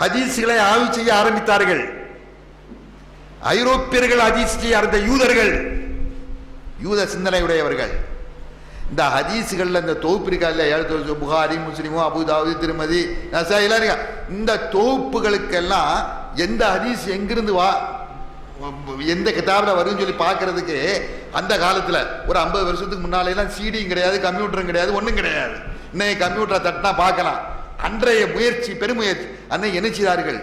ஹதீஸ்களை ஆய்வு செய்ய ஆரம்பித்தார்கள். ஐரோப்பியர்கள் ஹதீஸ் செய்ய ஆரம்பித்த யூதர்கள், யூத சிந்தனையுடையவர்கள், இந்த ஹதீஸ்கள்ல இந்த தொகுப்பு இருக்கா, புகாரி, முஸ்லிமோ, அபுதாவுது, திருமதி, நசாயி, இந்த தொகுப்புகளுக்கெல்லாம் எந்த ஹதீஸ் எங்கிருந்து எந்த கிதாபில் வரும்னு சொல்லி பார்க்கறதுக்கு அந்த காலத்தில் ஒரு 50 வருஷத்துக்கு முன்னாலேலாம் சிடியும் கிடையாது, கம்ப்யூட்டரும் கிடையாது, ஒன்றும் கிடையாது. இன்னைக்கு கம்ப்யூட்டரை தட்டினா பார்க்கலாம். அன்றைய முயற்சி, பெருமுயற்சி. அன்னை என்ன செய்தார்கள்,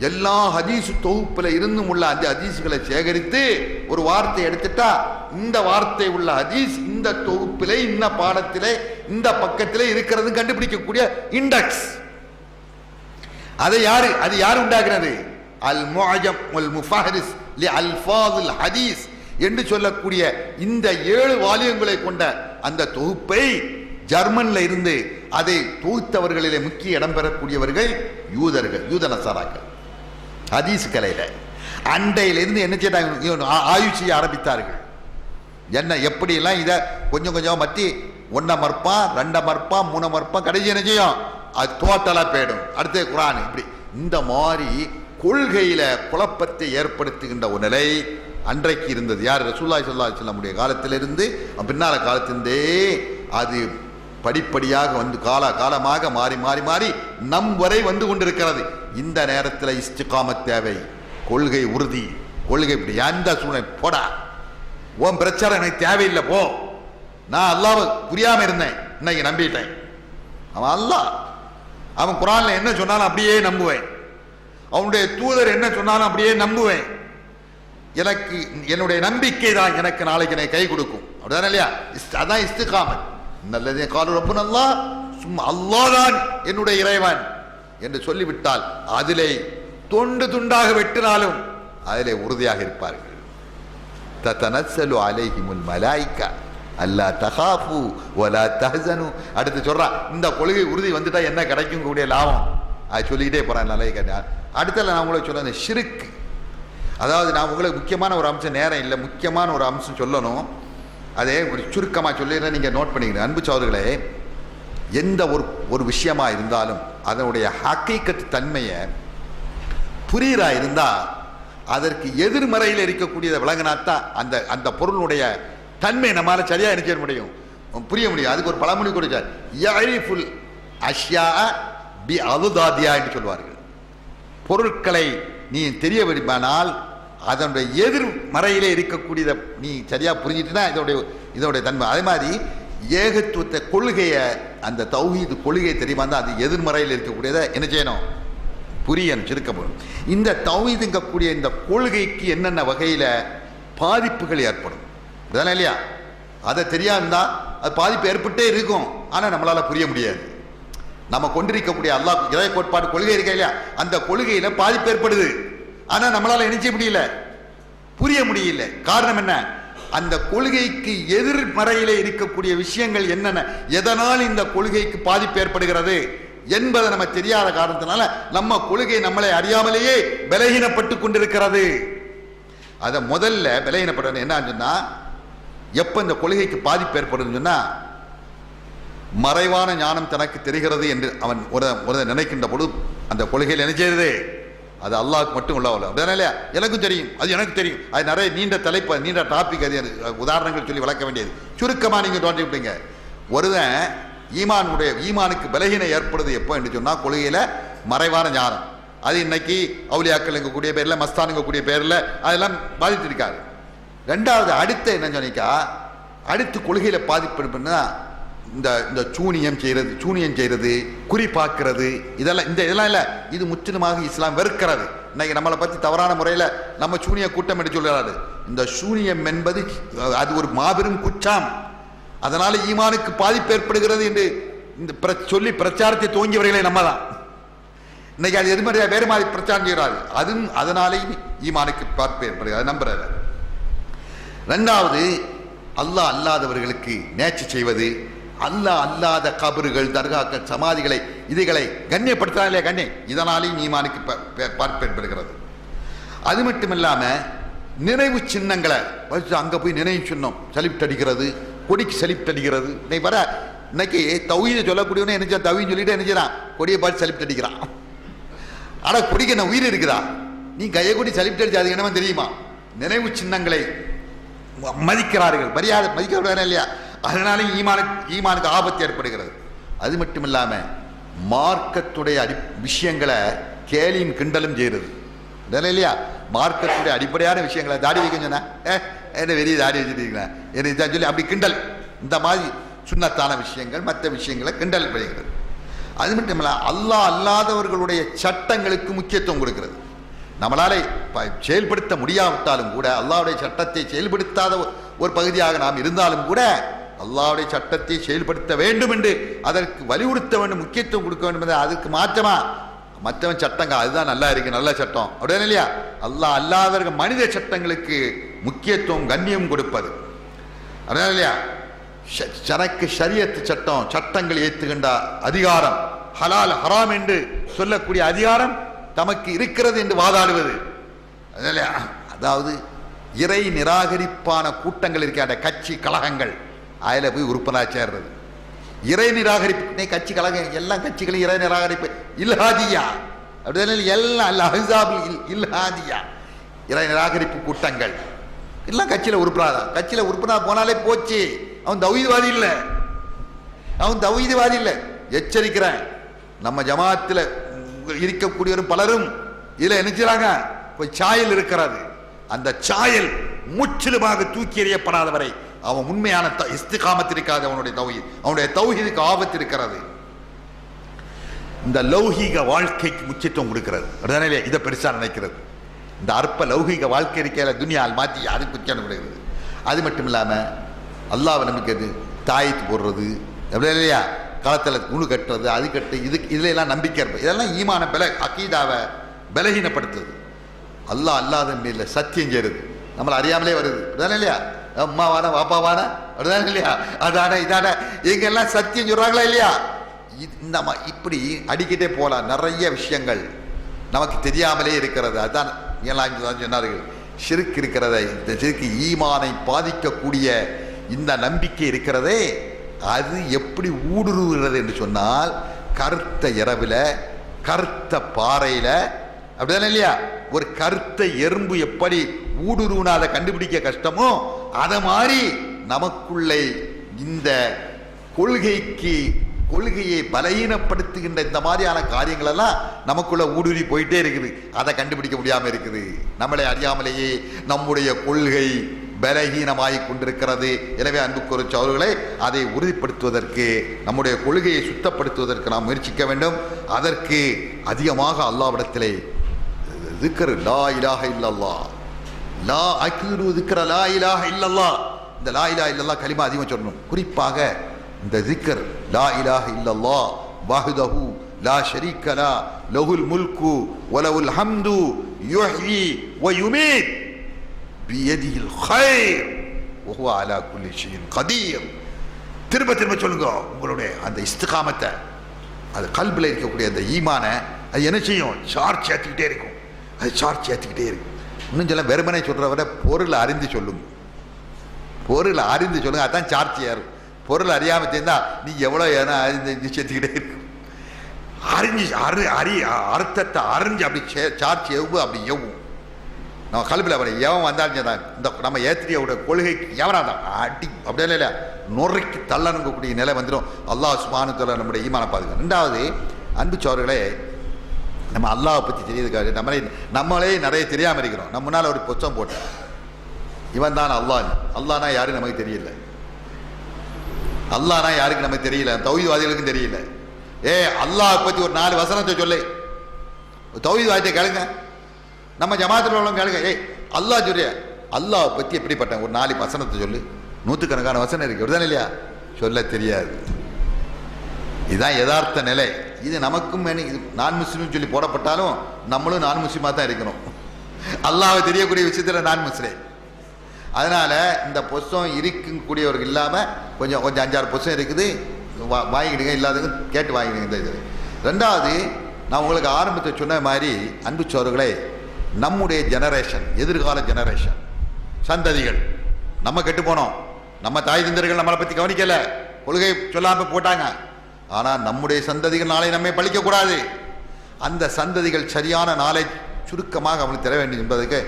எல்லா ஹதீஸ் தொகுப்புல இருந்தும் உள்ள அந்த ஹதீஸ்களை சேகரித்து ஒரு வார்த்தை எடுத்துட்டா, இந்த வார்த்தை உள்ள ஹதீஸ் இந்த தொகுப்பிலே, இந்த பாடத்திலே, இந்த பக்கத்திலே இருக்கிறது கண்டுபிடிக்கக்கூடிய இண்டெக்ஸ். அது யாரு உண்டாக்குறது? அல் முஅஜம் வல் முஃபஹரிஸ் லி அல்ஃபாதுல் ஹதீஸ் என்று சொல்லக்கூடிய இந்த 7 வால்யூம்களை கொண்ட அந்த தொகுப்பை ஜெர்மன்ல இருந்து அதை தொகுத்தவர்களிலே முக்கிய இடம் பெறக்கூடியவர்கள் யூதர்கள், யூத நசாராக்கள். ஹதீஸ் கலையில அண்டையிலிருந்து என்ன செய்தாங்க, ஆய்வு செய்ய ஆரம்பித்தார்கள். என்ன எப்படியெல்லாம் இதை கொஞ்சம் கொஞ்சம் மத்தி 1 மறுப்பான், 2 மறுப்பான், 3 மறுப்பான், கடைசி என்ன செய்யும், அது டோட்டலா போயிடும். அடுத்து குர்ஆன். இப்படி இந்த மாதிரி கொள்கையில குழப்பத்தை ஏற்படுத்துகின்ற ஒரு நிலை அன்றைக்கு இருந்தது. யார்? ரசூலுல்லாஹி ஸல்லல்லாஹு அலைஹி வஸல்லம் உடைய காலத்திலிருந்து பின்னால காலத்திலிருந்தே அது படிப்படியாக வந்து காலமாக மாறி மாறி மாறி நம் வரை வந்து கொண்டிருக்கிறது. இந்த நேரத்தில் இஸ்திகாமத் தேவை, கொள்கை உறுதி. கொள்கை இப்படி எந்த சூழ்நிலை போடா, உன் பிரச்சாரம் எனக்கு தேவையில்லை போ. நான் அல்லாஹ்வை புரியாம இருந்தேன், இன்னைக்கு நம்பிட்டேன். அவன் அல்லாஹ், அவன் குர்ஆன்ல என்ன சொன்னாலும் அப்படியே நம்புவேன், அவனுடைய தூதர் என்ன சொன்னாலும் அப்படியே நம்புவேன். எனக்கு என்னுடைய நம்பிக்கை தான் எனக்கு நாளைக்கு எனக்கு கை கொடுக்கும். அப்படிதானே இல்லையா? அதான் இஸ்திகாமத். நல்லதே காலு ரப்புன அல்லாஹ், சும்மா அல்லாஹ் தான் என்னுடைய இறைவன் என்று சொல்லிவிட்டால் அதிலே தொண்டு துண்டாக வெட்டினாலும் அதிலே உறுதியாக இருப்பார்கள். ததனஸ்ஸலு அலைஹிமுல் மலாயிகா அல்லா தகாஃபு வலா தஹ்சனு. அடுத்து சொல்றா, இந்த கொள்கை உறுதி வந்துட்டா என்ன கிடைக்கும் கூடிய லாபம் அது சொல்லிக்கிட்டே போறேன். நல்லா அடுத்தல நான் உங்களுக்கு சொல்ல ஷிர்க். அதாவது நான் உங்களுக்கு முக்கியமான ஒரு அம்சம், நேரம் இல்லை, முக்கியமான ஒரு அம்சம் சொல்லணும். அதே ஒரு சுருக்கமாக சொல்லிடுறேன், நீங்கள் நோட் பண்ணிக்கிறேன். அன்பு சகோதரர்களே, எந்த ஒரு விஷயமா இருந்தாலும் அதனுடைய ஹக்கீகத் தன்மையை புரிகிறா இருந்தால் அதற்கு எதிர்மறையில் இருக்கக்கூடியதை விளங்கினாத்தான் அந்த அந்த பொருளுடைய தன்மை நம்மளால் சரியாக நினைக்க முடியும், புரிய முடியும். அதுக்கு ஒரு பழமொழி கொடுத்தார், யரிஃபுல் அஷ்யா பி அதுதாதியா என்று சொல்வார்கள். பொருட்களை நீ தெரிய விரும்பினால் அதனுடைய எதிர்மறையிலே இருக்கக்கூடியதை நீ சரியா புரிஞ்சிட்டுனா இதனுடைய தன்மை. அதே மாதிரி ஏகத்துவத்தை கொள்கையை, அந்த தௌஹீது கொள்கையை தெரியுமா தான் அது எதிர்மறையில் இருக்கக்கூடியதை என்ன செய்யணும், புரியணும், சுருக்கப்படும். இந்த தௌஹீதுங்கக்கூடிய இந்த கொள்கைக்கு என்னென்ன வகையில் பாதிப்புகள் ஏற்படும் தானே இல்லையா? அதை தெரியாதுதான் அது பாதிப்பு ஏற்பட்டே இருக்கும், ஆனால் நம்மளால புரிய முடியாது. நம்ம கொண்டிருக்கக்கூடிய அல்லாஹ் இறை கோட்பாடு கொள்கை இருக்க இல்லையா, அந்த கொள்கையில பாதிப்பு ஏற்படுது, ஆனா நம்மளால நினைச்ச முடியல, புரிய முடியல. காரணம் என்ன? அந்த கொள்கைக்கு எதிர்மறையிலே இருக்கக்கூடிய விஷயங்கள் என்னென்ன, எதனால் இந்த கொள்கைக்கு பாதிப்பு ஏற்படுகிறது என்பதை நம்ம தெரியாத காரணத்தினால நம்ம கொள்கை நம்மளை அறியாமலேயே பலகீனப்பட்டு கொண்டிருக்கிறது. அதை முதல்ல பலகீனப்பட என்ன சொன்னா, எப்ப இந்த கொள்கைக்கு பாதிப்பு ஏற்படுதுன்னு சொன்னா, மறைவான ஞானம் தனக்கு தெரிகிறது என்று அவன் ஒரு நினைக்கின்ற பொழுது அந்த கொள்கையில் என்ன செய்யுது, அது அல்லாஹ்க்கு மட்டும் உள்ளவல்ல. அப்படின்னா இல்லையா? எனக்கும் தெரியும், அது எனக்கு தெரியும். அது நிறைய நீண்ட தலைப்பு, நீண்ட டாபிக், அது உதாரணங்கள் சொல்லி விளக்க வேண்டியது. சுருக்கமாக நீங்கள் தோண்டி விட்டீங்க. ஒருவன் ஈமானுக்கு பலகீனம் ஏற்படுது எப்போ என்று சொன்னால், கொள்கையில் மறைவான ஞானம். அது இன்னைக்கு அவுலியாக்கள் எங்கக்கூடிய பேரில், மஸ்தானுங்கக்கூடிய பேரில் அதெல்லாம் பாதித்திருக்காரு. ரெண்டாவது அடுத்த என்ன சொன்னிக்கா, அடுத்து கொள்கையில் பாதிப்பு இந்த சூனியம் செய்கிறது, குறி பார்க்கிறது, இதெல்லாம் இல்லை. இது முற்றிலுமாக இஸ்லாம் வெறுக்கிறது. இன்னைக்கு நம்மளை பற்றி தவறான முறையில் நம்ம சூனிய கூட்டம் என்று சொல்கிறாரு. இந்த சூனியம் என்பது அது ஒரு மாபெரும் குற்றம், அதனால ஈமானுக்கு பாதிப்பு ஏற்படுகிறது என்று சொல்லி பிரச்சாரத்தை துவங்கியவர்களே நம்ம தான். இன்னைக்கு அது எதிர்மறையா வேறு மாதிரி பிரச்சாரம் செய்கிறாரு, அதுவும் அதனாலேயும் ஈமானுக்கு பாதிப்பு ஏற்படுகிறது, அது நம்புறாரு. ரெண்டாவது, அல்லாஹ் அல்லாதவர்களுக்கு நேர்ச்சி செய்வது, அல்லாஹ் அல்லாத கபறுகள், தர்காக்கள், சமாதிகளை, இதுகளை கண்ணியப்படுத்தினாலே கண்ணியம், இதனாலேயும் ஈமானுக்கு பாதிப்பு ஏற்படுகிறது. அது மட்டும் இல்லாம நினைவு சின்னங்களை அங்க போய் நினைவு சின்னம் சலிப்ட் அடிக்கிறது, கொடிக்கு சலிப்ட் அடிக்கிறது. இன்னைக்கு தௌஹீதை சொல்லக்கூடியவனே என்ன தௌஹீத் சொல்லிட்டு என்ன செய்யறான், கொடியை பார்த்து சலிப்ட் அடிக்கிறான். ஆனா கொடிக்கு என்ன உயிர் இருக்குதா? நீ கையை கொடி சலிப்ட் அடிச்சு அது என்னவா தெரியுமா? நினைவு சின்னங்களை மதிக்கிறார்கள், மதிக்கிறார்கள் இல்லையா? அதனால ஈமானுக்கு ஆபத்து ஏற்படுகிறது. அது மட்டும் இல்லாம மார்க்கத்துடைய விஷயங்களை கேலியும் கிண்டலும் செய்யறது இல்லையா? மார்க்கத்துடைய அடிப்படையான விஷயங்களை, தாடி வைக்க சொன்னா என்ன வெளியே தாடி வச்சுட்டீங்களா என்ன சொல்லி அப்படி கிண்டல், இந்த மாதிரி சுன்னத்தான விஷயங்கள் மற்ற விஷயங்களை கிண்டல் பண்ணுகிறது. அது மட்டும் இல்ல, அல்லாஹ் அல்லாதவர்களுடைய சட்டங்களுக்கு முக்கியத்துவம் கொடுக்கிறது. நம்மளால செயல்படுத்த முடியாவிட்டாலும் கூட, அல்லாஹ்வுடைய சட்டத்தை செயல்படுத்தாத ஒரு பகுதியாக நாம் இருந்தாலும் கூட, அல்லாஹ்வுடைய சட்டத்தை செயல்படுத்த வேண்டும் என்று அதற்கு வலியுறுத்த வேண்டும், முக்கியத்துவம் கொடுக்க வேண்டும் என்று, அதுக்கு மாற்றமா மற்றவன் சட்டங்க அதுதான் நல்லா இருக்கு, நல்ல சட்டம் அப்படியே இல்லையா? அல்லாஹ் அல்லாதவர்கள் மனித சட்டங்களுக்கு முக்கியத்துவம் கண்ணியம் கொடுப்பது அப்படியே இல்லையா? தனக்கு ஷரியத்து சட்டங்கள் ஏற்றுகின்ற அதிகாரம், ஹலால் ஹராம் என்று சொல்லக்கூடிய அதிகாரம் தமக்கு இருக்கிறது என்று வாதாடுவது. அதாவது இறை நிராகரிப்பான கூட்டங்கள் இருக்கின்ற கட்சி கழகங்கள், அதில் போய் உறுப்பினராக சேர்றது. இறை நிராகரிப்பு கட்சி கழகம், எல்லா கட்சிகளும் இறை நிராகரிப்பு, இல்ஹாதியா அப்படி எல்லாம் அல்ல அஹ்ஸாப் இல்ஹாதியா இறை நிராகரிப்பு கூட்டங்கள் எல்லாம் கட்சியில் உறுப்பினராதான். கட்சியில் உறுப்பினர் போனாலே போச்சு, அவன் தௌஹீத்வாதி இல்லை, அவன் தௌஹீத்வாதி இல்லை. எச்சரிக்கிறேன், நம்ம ஜமாத்தில் இருக்கக்கூடியவரும் பலரும் இதில் நினைச்சாங்க போய் சாயல் இருக்கிறது. அந்த சாயல் முற்றிலுமாக தூக்கி எறியப்படாத வரை அவன் உண்மையான இஸ்திகாமத் இருக்காது. அவனுடைய தௌஹீதுக்கு ஆபத்து இருக்கிறது. இந்த லௌகீக வாழ்க்கைக்கு முக்கியத்துவம் கொடுக்கிறது. அப்படிதானே இதை பெருசா நினைக்கிறது. இந்த அற்ப லௌகீக வாழ்க்கை இருக்கையில துனியால் மாற்றி அதுக்கு முக்கியம் கொடுக்கிறது. அது மட்டும் இல்லாமல் அல்லாஹ்வை நம்பிக்கிறது, தாயத்து போடுறது, அப்படியே இல்லையா, களத்தில் குழு கட்டுறது, அது கட்டு, இதுல எல்லாம் நம்பிக்கை இருப்பது, இதெல்லாம் ஈமான அகீதாவை பலகீனப்படுத்துது. அல்லாஹ் அல்லாத மேல சத்தியம் செய்யுது, நம்மளை அறியாமலே வருது. அப்படிதானே இல்லையா, அம்மாவான வாப்பாவான, அப்படிதானே இல்லையா, அதான இதான எங்கெல்லாம் சத்தியம் சொல்றாங்களா இல்லையா. இந்த இப்படி அடிக்கிட்டே போகலாம். நிறைய விஷயங்கள் நமக்கு தெரியாமலே இருக்கிறது. அதுதான் சொன்னார்கள், ஷிர்க் இருக்கிறதை, இந்த ஷிர்க் ஈமானை பாதிக்கக்கூடிய இந்த நம்பிக்கை இருக்கிறதே, அது எப்படி ஊடுருவுகிறது என்று சொன்னால், கருத்த இரவில் கருத்த பாறையில், அப்படிதானே இல்லையா, ஒரு கருத்த எறும்பு எப்படி ஊடுருவுனா அதை கண்டுபிடிக்க கஷ்டமோ, அதை மாதிரி நமக்குள்ளே இந்த கொள்கையை பலகீனப்படுத்துகின்ற இந்த மாதிரியான காரியங்கள் எல்லாம் நமக்குள்ள ஊடுருவி போயிட்டே இருக்குது. அதை கண்டுபிடிக்க முடியாம இருக்குது. நம்மளை அறியாமலேயே நம்முடைய கொள்கை பலகீனமாகி கொண்டிருக்கிறது. எனவே அன்புக்குரிய சகோதரர்களே, அதை உறுதிப்படுத்துவதற்கு, நம்முடைய கொள்கையை சுத்தப்படுத்துவதற்கு நாம் முயற்சிக்க வேண்டும். அதற்கு அதிகமாக அல்லாஹ்விடத்திலே திக்ர், லா இலாஹ இல்லல்லாஹ், லா அக்ஸிரு திக்ர லா இலாஹ இல்லல்லாஹ், இந்த லா இலாஹ இல்லல்லாஹ் கலிமா அதிகமாக சொல்லணும். குறிப்பாக இந்த திக்ர் லா இலாஹ இல்லல்லாஹ் வஹ்தஹு லா ஷரீக லஹு லஹுல் முல்கு வலஹுல் ஹம்து யுஹ்யி வ யுமீத் பியதிஹில் கைர் வஹுவ அலா குல்லி ஷைஇன் கதீர். திரும்ப திரும்ப சொல்லுங்க. உங்களுடைய அந்த இஸ்திகாமத்தை, அது கல்பில் இருக்கக்கூடிய அந்த ஈமானை அது என்ன செய்யும், சார்ஜ் ஏற்றிக்கிட்டே இருக்கும். அது சார்ஜ் ஏற்றிக்கிட்டே இருக்கும். இன்னும் சொல்ல வெறுமனை சொல்கிற விட பொருளை அறிந்து சொல்லுங்க. பொருளை அறிந்து சொல்லுங்க, அதுதான் சார்ஜ் ஏறும். பொருள் அறியாமல் தெரிந்தா நீ எவ்வளோ ஏன்னா அறிந்து சேர்த்துக்கிட்டே இருக்கும். அறிஞ்சு அர்த்தத்தை அறிஞ்சு அப்படி சார்ஜ் எவ்வும், அப்படி எவ்வும் நம்ம கல்வியில் அவரை எவன் வந்தாலும் இந்த நம்ம ஏத்திரியோட கொள்கைக்கு எவனாக தான் அடி அப்படியே இல்லை நொறைக்கு தள்ளணுங்கக்கூடிய நிலை வந்துடும். அல்லாஹ் சுப்ஹானஹு வ தஆலா நம்முடைய ஈமானை பாதுகாக்கும். ரெண்டாவது, அன்பு சோர்களே, நம்ம அல்லாஹை பற்றி தெரியுதுக்காக நம்மளே நிறைய தெரியாமல் இருக்கிறோம். நம்ம முன்னால் ஒரு பொச்சம் போட்டேன், இவன் தான் அல்லாஹ்னா யாரும் நமக்கு தெரியல. அல்லாஹ்னா யாருக்கு நமக்கு தெரியல, தௌஹீத்வாதிகளுக்கும் தெரியல. அல்லாஹ் பற்றி ஒரு 4 வசனத்தை சொல்லு, தௌஹீத்வாதியை கேளுங்க, நம்ம ஜமாத்தில் உள்ளவங்க கேளுங்க. அல்லாஹ் சொல்றிய, அல்லாஹ் பற்றி எப்படிப்பட்ட ஒரு 4 வசனத்தை சொல்லு. 100கணக்கான வசனம் இருக்கு, அப்படிதானே இல்லையா, சொல்ல தெரியாது. இதுதான் யதார்த்த நிலை. இது நமக்கும் நான் முஸ்லீம் சொல்லி போடப்பட்டாலும் நம்மளும் நான் முஸ்லீமாக தான் இருக்கணும். அல்லாஹ்வை தெரியக்கூடிய விஷயத்தில் நான் முஸ்லீம். அதனால இந்த புஸ்தகம் இருக்கக்கூடியவர்கள் இல்லாமல் கொஞ்சம் 5-6 புஸ்தகம் இருக்குது, வாங்கிடுங்க, இல்லாதவங்க கேட்டு வாங்கிடுங்க இந்த இது. ரெண்டாவது, நான் உங்களுக்கு ஆரம்பத்தை சொன்ன மாதிரி அன்பு சோர்களே, நம்முடைய ஜெனரேஷன், எதிர்கால ஜெனரேஷன் சந்ததிகள், நம்ம கெட்டு போனோம். நம்ம தாய் தந்தர்கள் நம்மளை பற்றி கவனிக்கல, கொள்கை சொல்லாமல் போட்டாங்க. ஆனால் நம்முடைய சந்ததிகள் நாளை நம்மை பழிக்கக்கூடாது. அந்த சந்ததிகள் சரியான நாளை சுருக்கமாக அவங்களுக்கு தர வேண்டும் என்பதுக்கு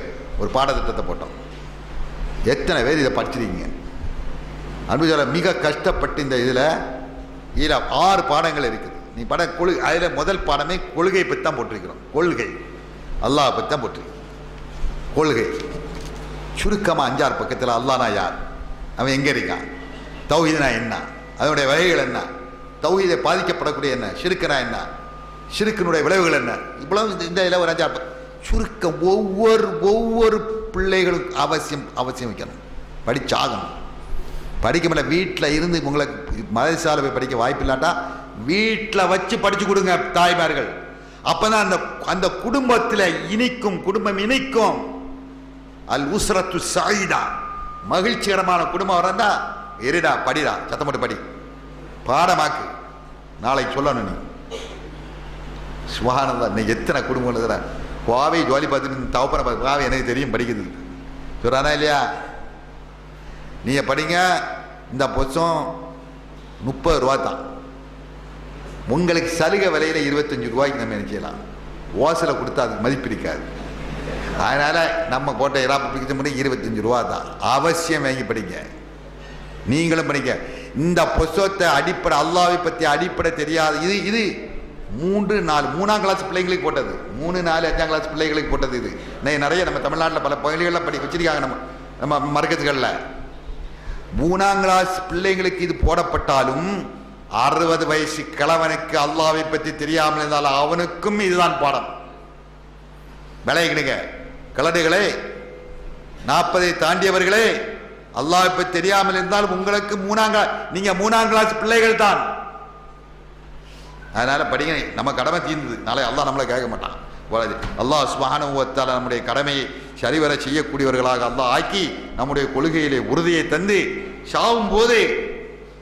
ஒரு பாடத்திட்டத்தை போட்டோம். எத்தனை பேர் இதை படிச்சிருக்கீங்க? அன்பு சொல்ல, மிக கஷ்டப்பட்டு இந்த இதில் 6 பாடங்கள் இருக்குது. நீ அதில் முதல் பாடமே கொள்கை பற்றி தான் போட்டிருக்கிறோம். கொள்கை அல்லாஹ் பற்றி தான் போட்டிருக்கிறோம். கொள்கை சுருக்கமாக 5-6 பக்கத்தில் அல்லாஹ்னா யார், அவன் எங்கே இருக்கான், தௌஹீதுனா என்ன, அதனுடைய வகைகள் என்ன, தௌஹீதை பாதிக்கப்படக்கூடிய என்ன, ஷிர்க்குனா என்ன, ஷிர்க்கினுடைய விளைவுகள் என்ன, இவ்வளவு இந்த இதில் ஒரு 5-6 சுருக்கம். ஒவ்வொரு பிள்ளைகளும் அவசியம் வைக்கணும், படிச்சாகணும். படிக்க முடியல, வீட்டில் இருந்து உங்களுக்கு மதரசால போய் படிக்க வாய்ப்பு இல்லாட்டா வீட்டில் வச்சு படிச்சு கொடுங்க தாய்மார்கள். அப்பதான் அந்த குடும்பத்தில் குடும்பம் இனிக்கும். அல் உஸ்ரத்து ஸஈதா, மகிழ்ச்சிகரமான குடும்பம் வரந்தா எரிடா, படிடா, சத்தம் போட்டு படி, பாடமாக்கு, நாளைக்கு சொல்லணும். நீ சுபஹானல்லாஹ், இன்னைக்கு எத்தனை குடும்பங்கள் இருக்கிற கோவை ஜோலி பார்த்துட்டு தவப்பனை பார்த்து கோவை எனக்கு தெரியும் படிக்குது சொல்றானா இல்லையா. நீங்கள் படிங்க, இந்த புத்தகம் 30 ரூபா தான். உங்களுக்கு சலுகை விலையில் 25 ரூபாய்க்கு நம்ம என்ன செய்யலாம், ஓசலை கொடுத்தா அதுக்கு மதிப்பு இருக்காது. அதனால் நம்ம கோட்டை இராப்பு பிடிக்க முடியும் 25 ரூபா தான். அவசியம் வாங்கி படிங்க, நீங்களும் படிங்க. இந்த புஸ்தகத்தை அடிப்படை அல்லாஹ்வை பற்றி அடிப்படை தெரியாது. இது இது 3, 4 3ஆம் கிளாஸ் பிள்ளைங்களுக்கு போட்டது, 3, 4, 5ஆம் கிளாஸ் பிள்ளைகளுக்கு போட்டது. இது நிறைய நம்ம தமிழ்நாட்டில் பல பகுதிகளில் படிக்க வச்சிருக்காங்க. நம்ம மரக்கத்துகளில் 3ஆம் கிளாஸ் பிள்ளைங்களுக்கு இது போடப்பட்டாலும் 60 வயசு கிழவனுக்கு அல்லாஹ்வை பற்றி தெரியாமல் இருந்தாலும் அவனுக்கும் இதுதான் பாடம். விளையிடுங்க கிளடுகளே, 40 தாண்டியவர்களே, அல்லாஹ்வை பற்றி தெரியாமல் இருந்தாலும் உங்களுக்கு நீங்க 3ஆம் கிளாஸ் பிள்ளைகள் தான். அதனால படிங்க, நம்ம கடமை தீர்ந்தது. நாளை அல்லாஹ் நம்மளை கேட்க மாட்டான். அல்லாஹ் சுப்ஹானஹு வ தஆலா நம்முடைய கடமையை சரிவர செய்யக்கூடியவர்களாக அல்லாஹ் ஆக்கி நம்முடைய கொள்கையிலே உறுதியை தந்து சாவும் போது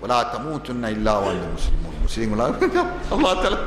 வலா தமூதுன்ன இல்லா வ அன்தும் முஸ்லிமூன், முஸ்லிம்களாக அல்லாஹ் தஆலா